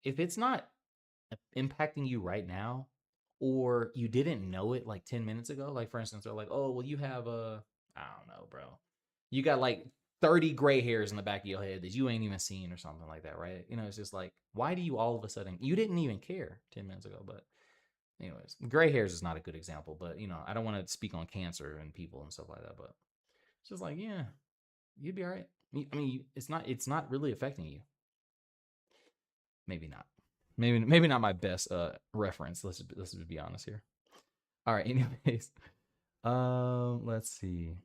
if it's not impacting you right now, or you didn't know it like 10 minutes ago, like for instance, they're like, oh, well, you have I don't know, bro. You got like 30 gray hairs in the back of your head that you ain't even seen or something like that, right? It's just like, why do you all of a sudden, you didn't even care 10 minutes ago, but anyways, gray hairs is not a good example, but I don't want to speak on cancer and people and stuff like that, but it's just like, yeah, you'd be all right. I mean, it's not really affecting you. Maybe not. Maybe not my best reference. Let's be honest here. All right. Anyways, let's see.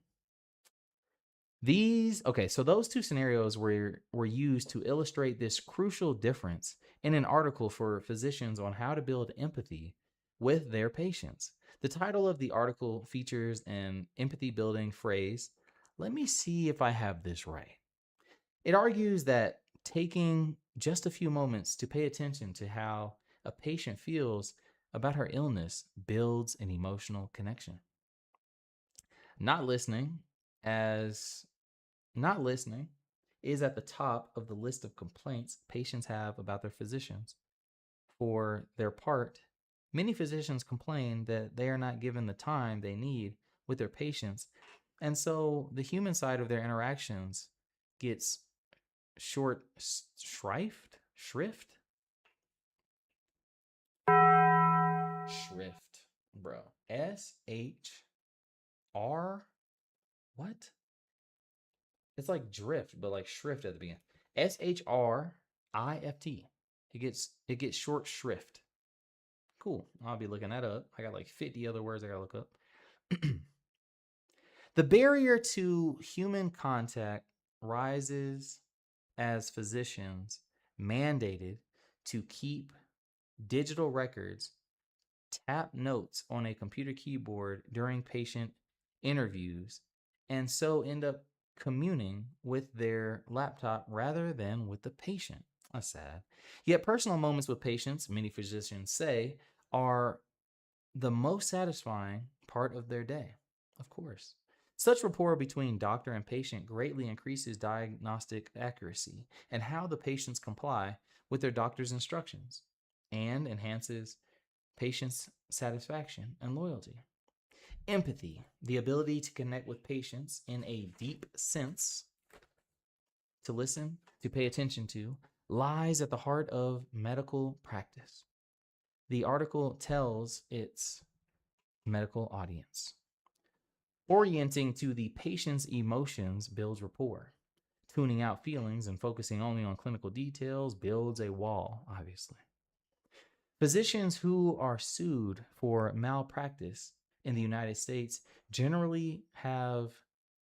So those two scenarios were used to illustrate this crucial difference in an article for physicians on how to build empathy with their patients. The title of the article features an empathy building phrase. Let me see if I have this right. It argues that taking just a few moments to pay attention to how a patient feels about her illness builds an emotional connection. Not listening is at the top of the list of complaints patients have about their physicians. For their part, many physicians complain that they are not given the time they need with their patients, and so the human side of their interactions gets shrift, bro. SHR, what? It's like drift, but like shrift at the beginning. SHRIFT. It gets short shrift. Cool. I'll be looking that up. I got like 50 other words I gotta look up. The barrier to human contact rises as physicians mandated to keep digital records, tap notes on a computer keyboard during patient interviews, and so end up communing with their laptop rather than with the patient. That's sad. Yet personal moments with patients, many physicians say, are the most satisfying part of their day, of course. Such rapport between doctor and patient greatly increases diagnostic accuracy and how the patients comply with their doctor's instructions, and enhances patients' satisfaction and loyalty. Empathy, the ability to connect with patients in a deep sense, to listen, to pay attention to, lies at the heart of medical practice. The article tells its medical audience. Orienting to the patient's emotions builds rapport. Tuning out feelings and focusing only on clinical details builds a wall, obviously. Physicians who are sued for malpractice in the United States generally have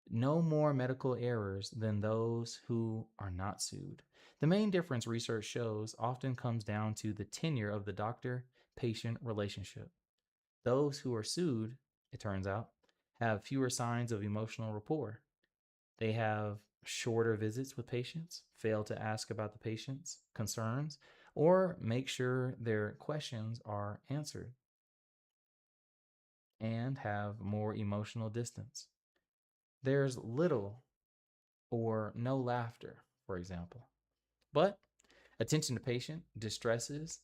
no more medical errors than those who are not sued. The main difference, research shows, often comes down to the tenure of the doctor patient relationship. Those who are sued, it turns out, have fewer signs of emotional rapport. They have shorter visits with patients, fail to ask about the patient's concerns, or make sure their questions are answered, and have more emotional distance. There's little or no laughter, for example. But attention to patient distresses,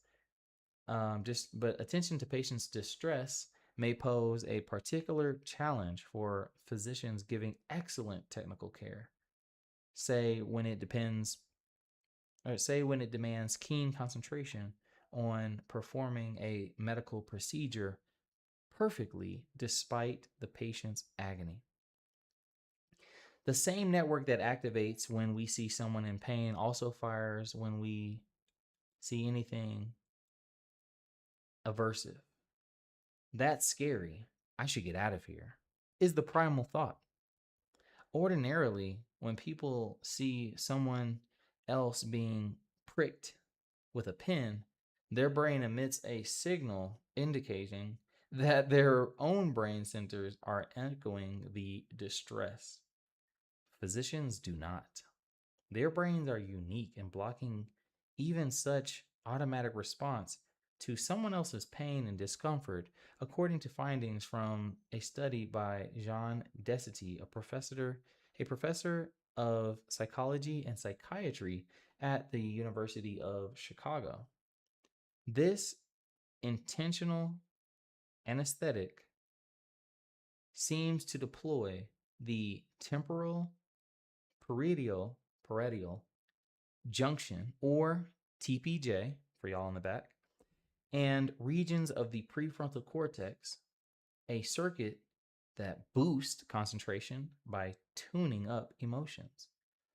but attention to patient's distress may pose a particular challenge for physicians giving excellent technical care. Say when it demands keen concentration on performing a medical procedure perfectly despite the patient's agony. The same network that activates when we see someone in pain also fires when we see anything aversive. That's scary. I should get out of here, is the primal thought. Ordinarily, when people see someone else being pricked with a pin, their brain emits a signal indicating that their own brain centers are echoing the distress. Physicians do not. Their brains are unique in blocking even such automatic response to someone else's pain and discomfort, according to findings from a study by Jean Desity, a professor of psychology and psychiatry at the University of Chicago. This intentional anesthetic seems to deploy the temporal parietal junction, or TPJ for y'all in the back, and regions of the prefrontal cortex, a circuit that boosts concentration by tuning up emotions.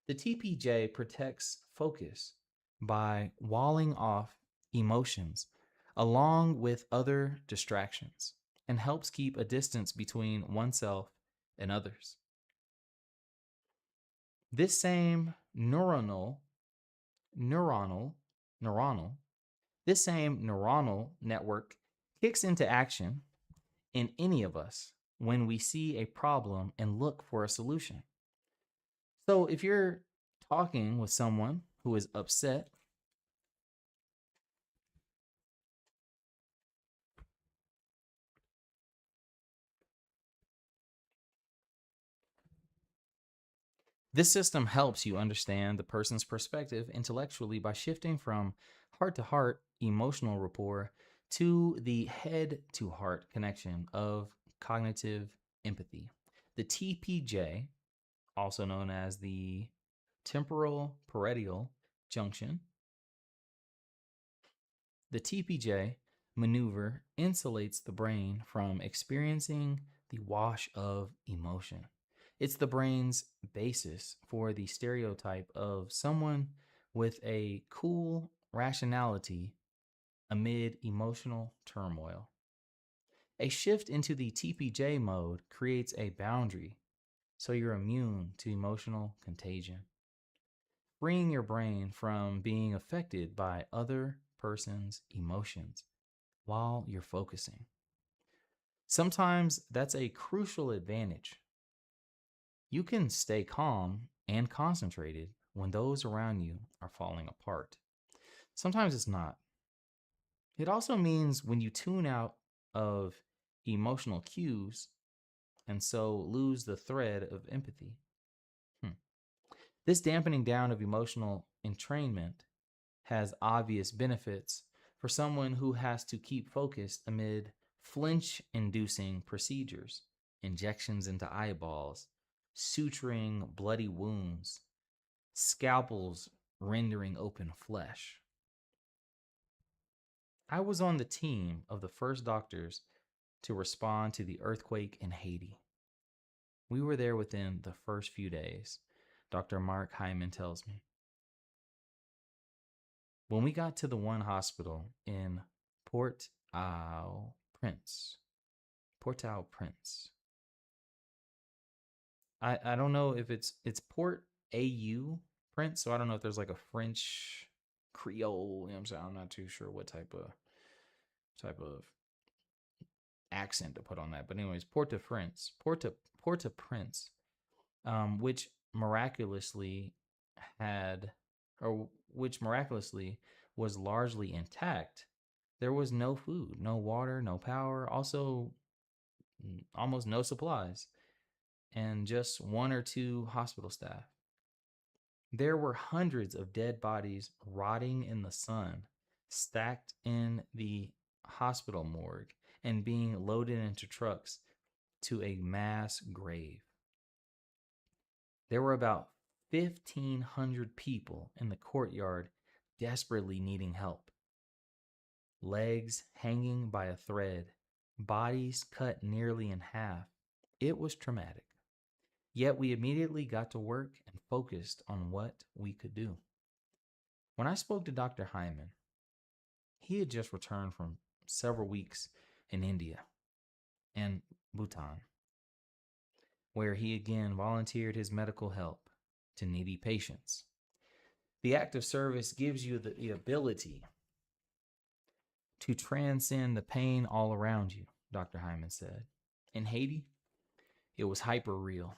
The TPJ protects focus by walling off emotions along with other distractions, and helps keep a distance between oneself and others. This same neuronal this same neuronal network kicks into action in any of us when we see a problem and look for a solution. So if you're talking with someone who is upset, this system helps you understand the person's perspective intellectually by shifting from heart to heart emotional rapport to the head to heart connection of cognitive empathy. The TPJ, also known as the temporal parietal junction, the TPJ maneuver insulates the brain from experiencing the wash of emotion. It's the brain's basis for the stereotype of someone with a cool rationality amid emotional turmoil. A shift into the TPJ mode creates a boundary so you're immune to emotional contagion, freeing your brain from being affected by other person's emotions while you're focusing. Sometimes that's a crucial advantage. You can stay calm and concentrated when those around you are falling apart. Sometimes it's not. It also means when you tune out of emotional cues and so lose the thread of empathy. This dampening down of emotional entrainment has obvious benefits for someone who has to keep focused amid flinch inducing procedures, injections into eyeballs, suturing bloody wounds, scalpels rendering open flesh. I was on the team of the first doctors to respond to the earthquake in Haiti. We were there within the first few days, Dr. Mark Hyman tells me. When we got to the one hospital in Port-au-Prince, I don't know if it's Port AU Prince, so I don't know if there's like a French Creole, you know what I'm saying? I'm not too sure what type of accent to put on that. But anyways, Port-au-Prince, Port-au-Prince, which miraculously had, or which miraculously was largely intact. There was no food, no water, no power, also almost no supplies, and just one or two hospital staff. There were hundreds of dead bodies rotting in the sun, stacked in the hospital morgue, and being loaded into trucks to a mass grave. There were about 1,500 people in the courtyard desperately needing help. Legs hanging by a thread, bodies cut nearly in half. It was traumatic. Yet we immediately got to work and focused on what we could do. When I spoke to Dr. Hyman, he had just returned from several weeks in India and Bhutan, where he again volunteered his medical help to needy patients. The act of service gives you the ability to transcend the pain all around you, Dr. Hyman said. In Haiti, it was hyper real,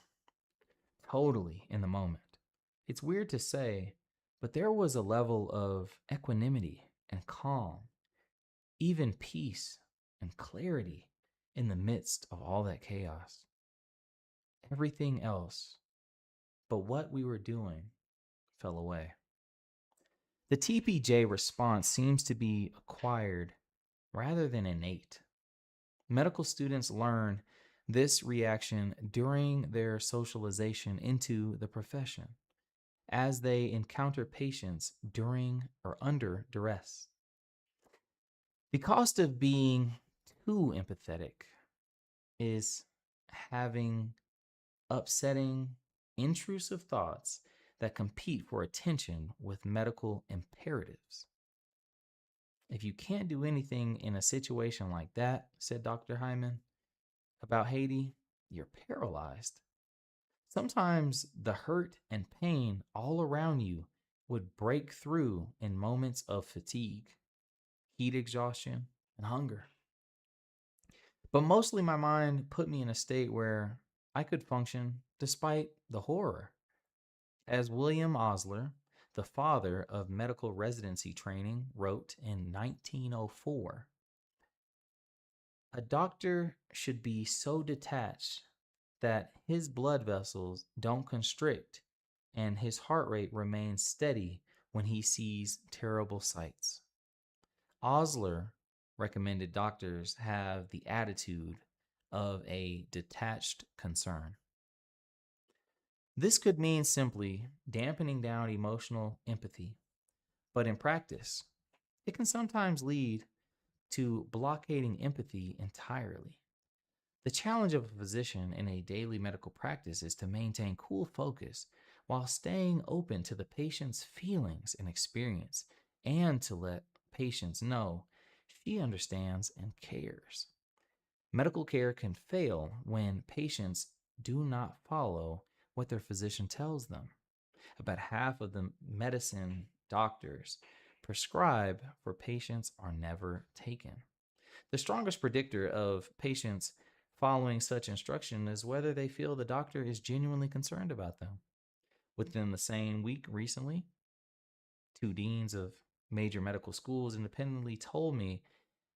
totally in the moment. It's weird to say, but there was a level of equanimity and calm, even peace and clarity in the midst of all that chaos. Everything else but what we were doing fell away. The TPJ response seems to be acquired rather than innate. Medical students learn this reaction during their socialization into the profession, as they encounter patients during or under duress. The cost of being too empathetic is having upsetting, intrusive thoughts that compete for attention with medical imperatives. If you can't do anything in a situation like that, said Dr. Hyman, about Haiti, you're paralyzed. Sometimes the hurt and pain all around you would break through in moments of fatigue, heat exhaustion, and hunger. But mostly my mind put me in a state where I could function despite the horror. As William Osler, the father of medical residency training, wrote in 1904, a doctor should be so detached that his blood vessels don't constrict and his heart rate remains steady when he sees terrible sights. Osler recommended doctors have the attitude of a detached concern. This could mean simply dampening down emotional empathy, but in practice, it can sometimes lead to blockading empathy entirely. The challenge of a physician in a daily medical practice is to maintain cool focus while staying open to the patient's feelings and experience, and to let patients know she understands and cares. Medical care can fail when patients do not follow what their physician tells them. About half of the medicine doctors prescribe for patients are never taken. The strongest predictor of patients following such instruction is whether they feel the doctor is genuinely concerned about them. Within the same week recently, two deans of major medical schools independently told me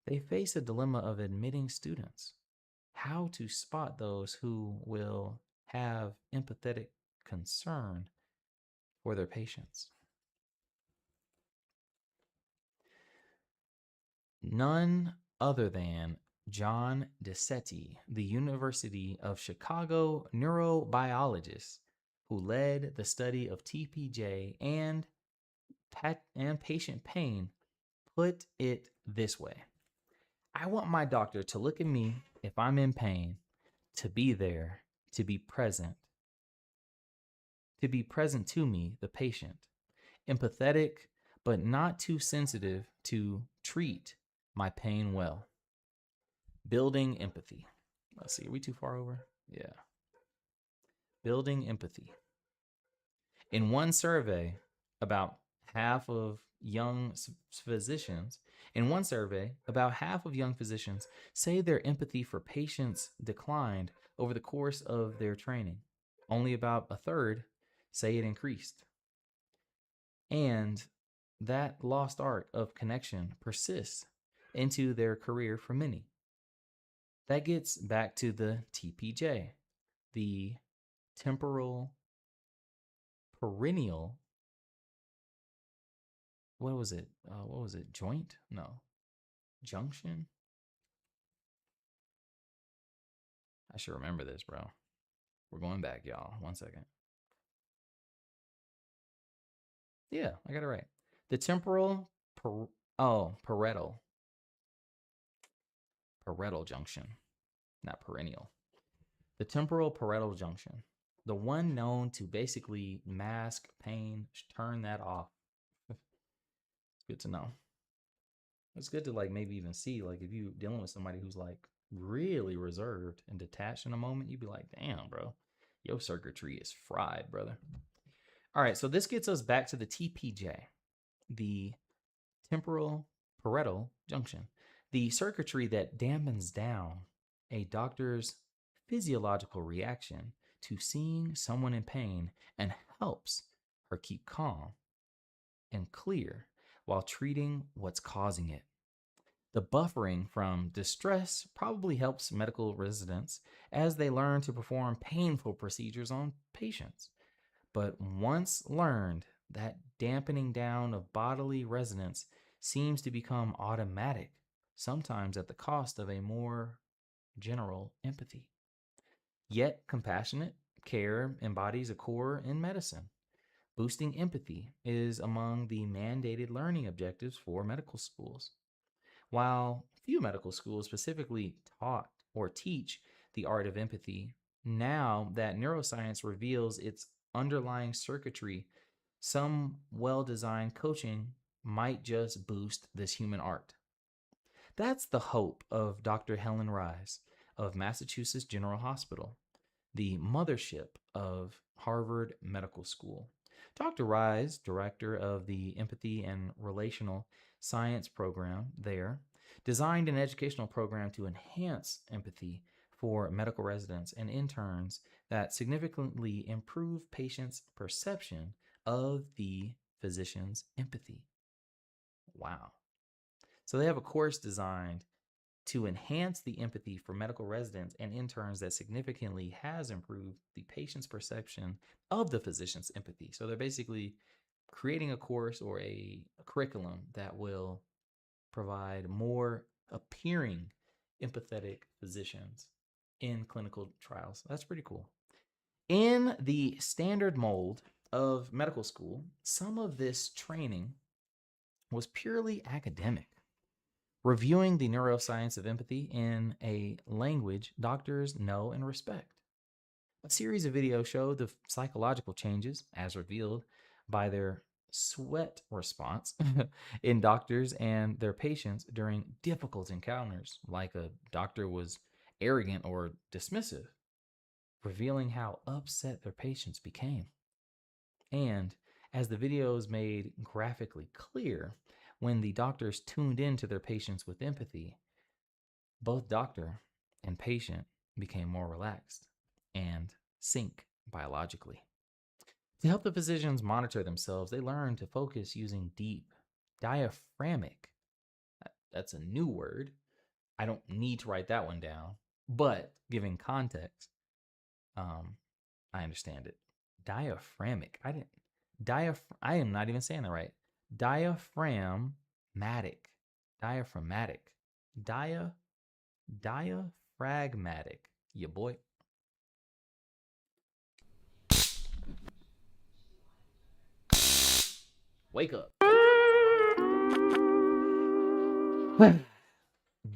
they face a dilemma of admitting students how to spot those who will have empathetic concern for their patients. None other than John DeSetti, the University of Chicago neurobiologist who led the study of TPJ and patient pain, put it this way. I want my doctor to look at me if I'm in pain, to be there, to be present to me, the patient, empathetic, but not too sensitive to treat my pain well. Building empathy. Let's see, are we too far over? Yeah. Building empathy. In one survey, about half of young physicians, about half of young physicians say their empathy for patients declined over the course of their training. Only about a third say it increased. And that lost art of connection persists into their career for many. That gets back to the TPJ, the temporal perennial. What was it? Joint? No. Junction? I should remember this, bro. We're going back, y'all. 1 second. Yeah, I got it right. The temporal parietal junction, not perennial. The temporal parietal junction, the one known to basically mask pain, turn that off. It's good to know. It's good to like maybe even see, like, if you dealing with somebody who's like really reserved and detached in a moment, you'd be like, damn, bro, your circuitry is fried, brother. All right, so this gets us back to the TPJ, the temporal parietal junction, the circuitry that dampens down a doctor's physiological reaction to seeing someone in pain and helps her keep calm and clear while treating what's causing it. The buffering from distress probably helps medical residents as they learn to perform painful procedures on patients. But once learned, that dampening down of bodily resonance seems to become automatic, sometimes at the cost of a more general empathy. Yet, compassionate care embodies a core in medicine. Boosting empathy is among the mandated learning objectives for medical schools. While few medical schools specifically taught or teach the art of empathy, now that neuroscience reveals its underlying circuitry, some well designed coaching might just boost this human art. That's the hope of Dr. Helen Rise of Massachusetts General Hospital, the mothership of Harvard Medical School. Dr. Rise, director of the Empathy and Relational Science program there, designed an educational program to enhance empathy for medical residents and interns that significantly improve patients' perception of the physician's empathy. Wow. So they have a course designed to enhance the empathy for medical residents and interns that significantly has improved the patient's perception of the physician's empathy. So they're basically creating a course or a curriculum that will provide more appearing empathetic physicians in clinical trials. That's pretty cool. In the standard mold of medical school, some of this training was purely academic, reviewing the neuroscience of empathy in a language doctors know and respect. A series of videos show the psychological changes, as revealed by their sweat response in doctors and their patients during difficult encounters, like a doctor was arrogant or dismissive, revealing how upset their patients became. And as the videos made graphically clear, when the doctors tuned into their patients with empathy, both doctor and patient became more relaxed and sync biologically. To help the physicians monitor themselves, they learned to focus using deep, diaphragmatic That's a new word. I don't need to write that one down. But giving context, I understand it. Diaphragmic. I am not even saying that right. Diaphragmatic. Diaphragmatic. Diaphragmatic. Yeah, boy. Wake up.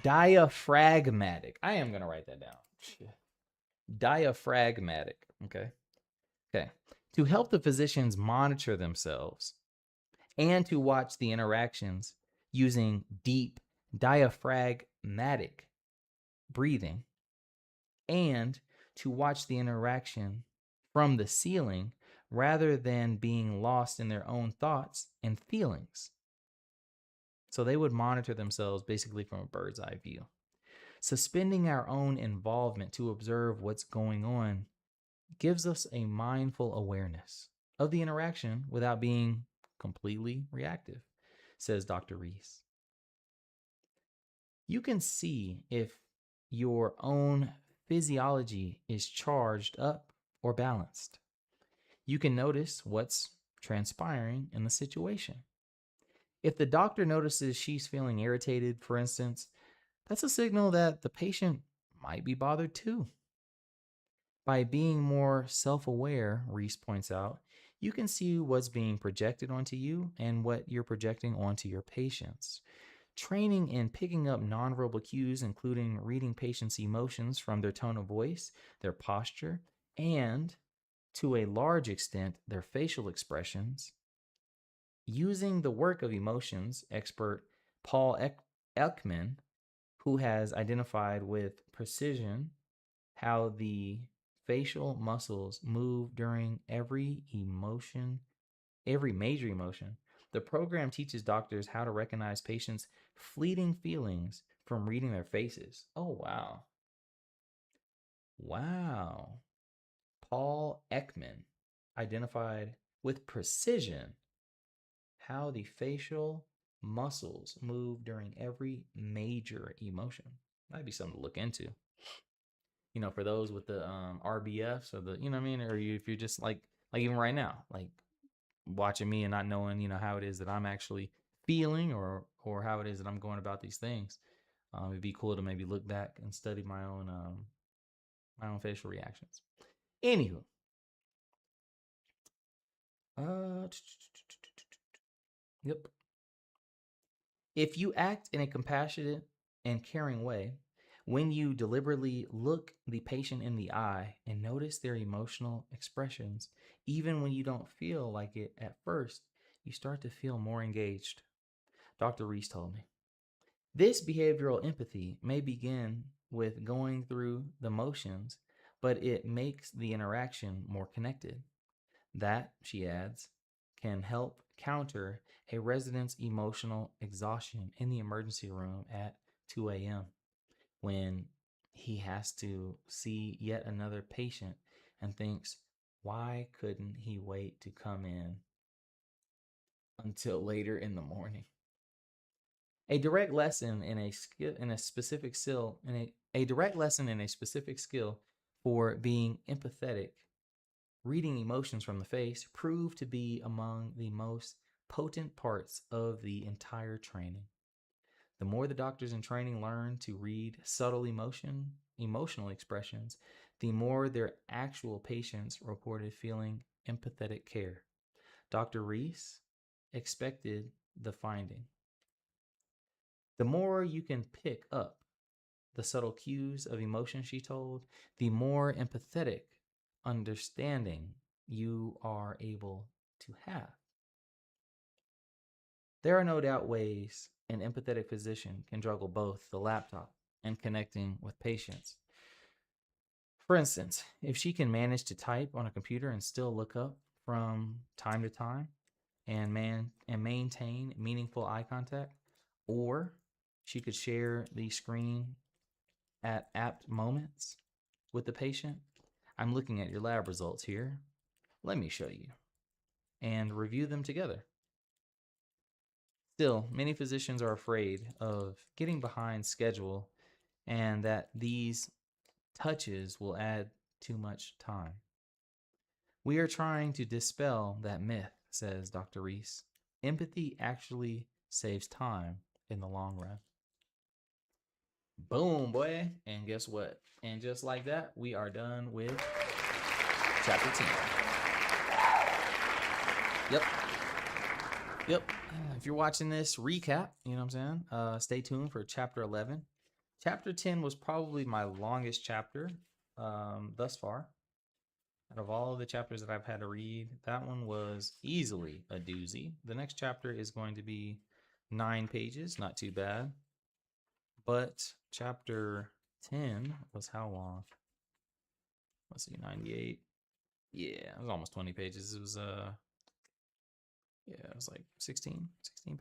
Diaphragmatic. I am gonna write that down. Diaphragmatic. Okay. Okay. To help the physicians monitor themselves and to watch the interactions using deep diaphragmatic breathing and to watch the interaction from the ceiling rather than being lost in their own thoughts and feelings. So they would monitor themselves basically from a bird's eye view. Suspending our own involvement to observe what's going on gives us a mindful awareness of the interaction without being completely reactive, says Dr. Reese. You can see if your own physiology is charged up or balanced. You can notice what's transpiring in the situation. If the doctor notices she's feeling irritated, for instance, that's a signal that the patient might be bothered too. By being more self-aware, Reese points out, you can see what's being projected onto you and what you're projecting onto your patients. Training in picking up nonverbal cues, including reading patients' emotions from their tone of voice, their posture, and, to a large extent, their facial expressions. Using the work of emotions expert Paul Ekman, who has identified with precision how the facial muscles move during every major emotion. The program teaches doctors how to recognize patients' fleeting feelings from reading their faces. Oh, wow. Wow. Paul Ekman identified with precision how the facial muscles move during every major emotion. That'd be something to look into. For those with the RBFs or the, what I mean, or if you're just like even right now, like watching me and not knowing, how it is that I'm actually feeling or how it is that I'm going about these things. It'd be cool to maybe look back and study my own facial reactions. Anywho, yep. If you act in a compassionate and caring way, when you deliberately look the patient in the eye and notice their emotional expressions, even when you don't feel like it at first, you start to feel more engaged. Dr. Reese told me. This behavioral empathy may begin with going through the motions, but it makes the interaction more connected. That, she adds, can help counter a resident's emotional exhaustion in the emergency room at 2 a.m. when he has to see yet another patient and thinks, why couldn't he wait to come in until later in the morning? A direct lesson in a skill in a specific skill in a direct lesson in a specific skill for being empathetic, reading emotions from the face, proved to be among the most potent parts of the entire training. The more the doctors in training learn to read subtle emotional expressions, the more their actual patients reported feeling empathetic care. Dr. Reese expected the finding. The more you can pick up the subtle cues of emotion, she told, the more empathetic understanding you are able to have. There are no doubt ways an empathetic physician can juggle both the laptop and connecting with patients. For instance, if she can manage to type on a computer and still look up from time to time and maintain meaningful eye contact, or she could share the screen at apt moments with the patient. I'm looking at your lab results here. Let me show you and review them together. Still, many physicians are afraid of getting behind schedule and that these touches will add too much time. We are trying to dispel that myth, says Dr. Reese. Empathy actually saves time in the long run. Boom, boy. And guess what? And just like that, we are done with chapter 10. Yep. If you're watching this recap, you know what I'm saying? Stay tuned for chapter 11. Chapter 10 was probably my longest chapter thus far. Out of all of the chapters that I've had to read, that one was easily a doozy. The next chapter is going to be 9 pages, not too bad. But chapter 10 was how long? Let's see, 98. Yeah, it was almost 20 pages. It was it was like 16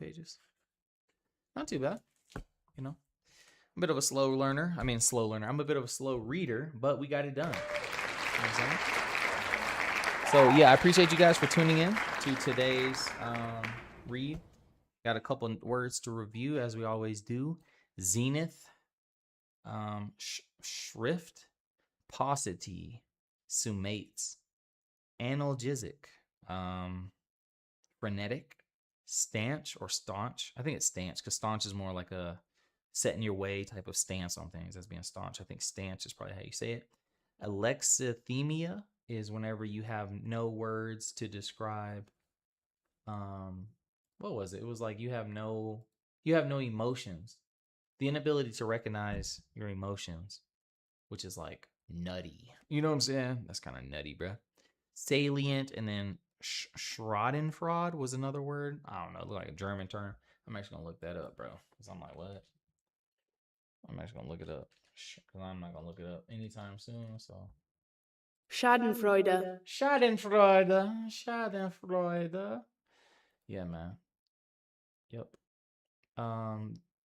pages. Not too bad, you know. A bit of a slow learner. I'm a bit of a slow reader, but we got it done. You know what I'm saying? So yeah, I appreciate you guys for tuning in to today's read. Got a couple words to review as we always do. Zenith, shrift, paucity, summates, analgesic, frenetic, stanch or staunch. I think it's stanch because staunch is more like a set in your way type of stance on things as being staunch. I think stanch is probably how you say it. Alexithymia is whenever you have no words to describe. What was it? It was like you have no emotions. The inability to recognize your emotions, which is like nutty. You know what I'm saying? That's kind of nutty, bro. Salient, and then Schadenfreude was another word. I don't know, it looked like a German term. I'm actually gonna look that up, bro. Cause I'm like, what? I'm actually gonna look it up. Cause I'm not gonna look it up anytime soon. So. Schadenfreude. Schadenfreude. Yeah, man. Yep.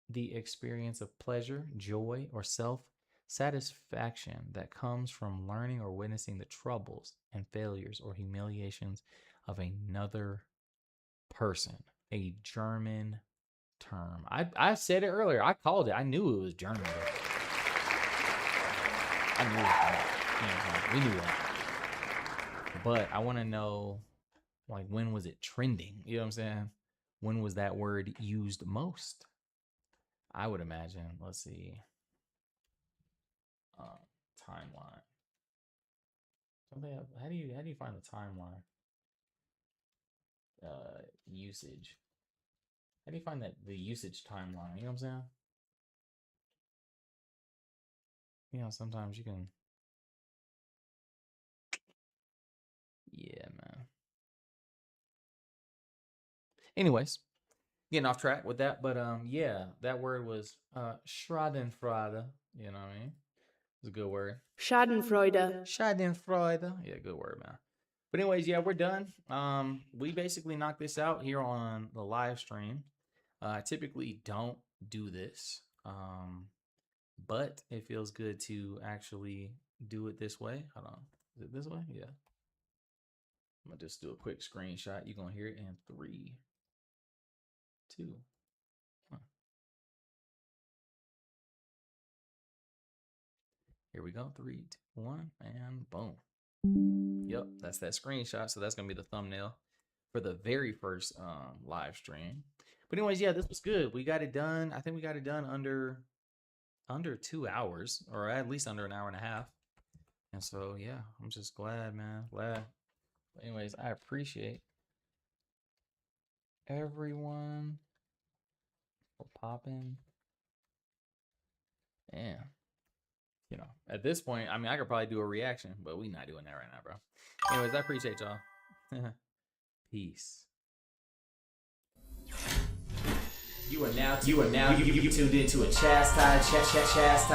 The experience of pleasure, joy, or self-satisfaction that comes from learning or witnessing the troubles and failures or humiliations of another person. A German term. I said it earlier. I called it. I knew it was German. I knew it. We knew that. But I want to know, like, when was it trending? You know what I'm saying? When was that word used most? I would imagine, let's see, timeline. How do you find the timeline? Usage. How do you find the usage timeline? You know what I'm saying? You know, sometimes you can. Yeah, man. Anyways, getting off track with that, but yeah, that word was Schadenfreude. You know what I mean? It's a good word. Schadenfreude. Schadenfreude. Yeah, good word, man. But anyways, yeah, we're done. We basically knocked this out here on the live stream. I typically don't do this, but it feels good to actually do it this way. Hold on, is it this way? Yeah. I'm gonna just do a quick screenshot. You're gonna hear it in 3, 2, 1. Here we go. 3, 2, 1, and boom. Yep, that's that screenshot. So that's gonna be the thumbnail for the very first live stream. But anyways, yeah, this was good. We got it done. I think we got it done under 2 hours, or at least under an hour and a half. And so yeah, I'm just glad, man. Glad. But anyways, I appreciate everyone for popping. And you know, at this point, I mean, I could probably do a reaction, but we not doing that right now, bro. Anyways, I appreciate y'all. Peace. You are now tuned into a chastised experience.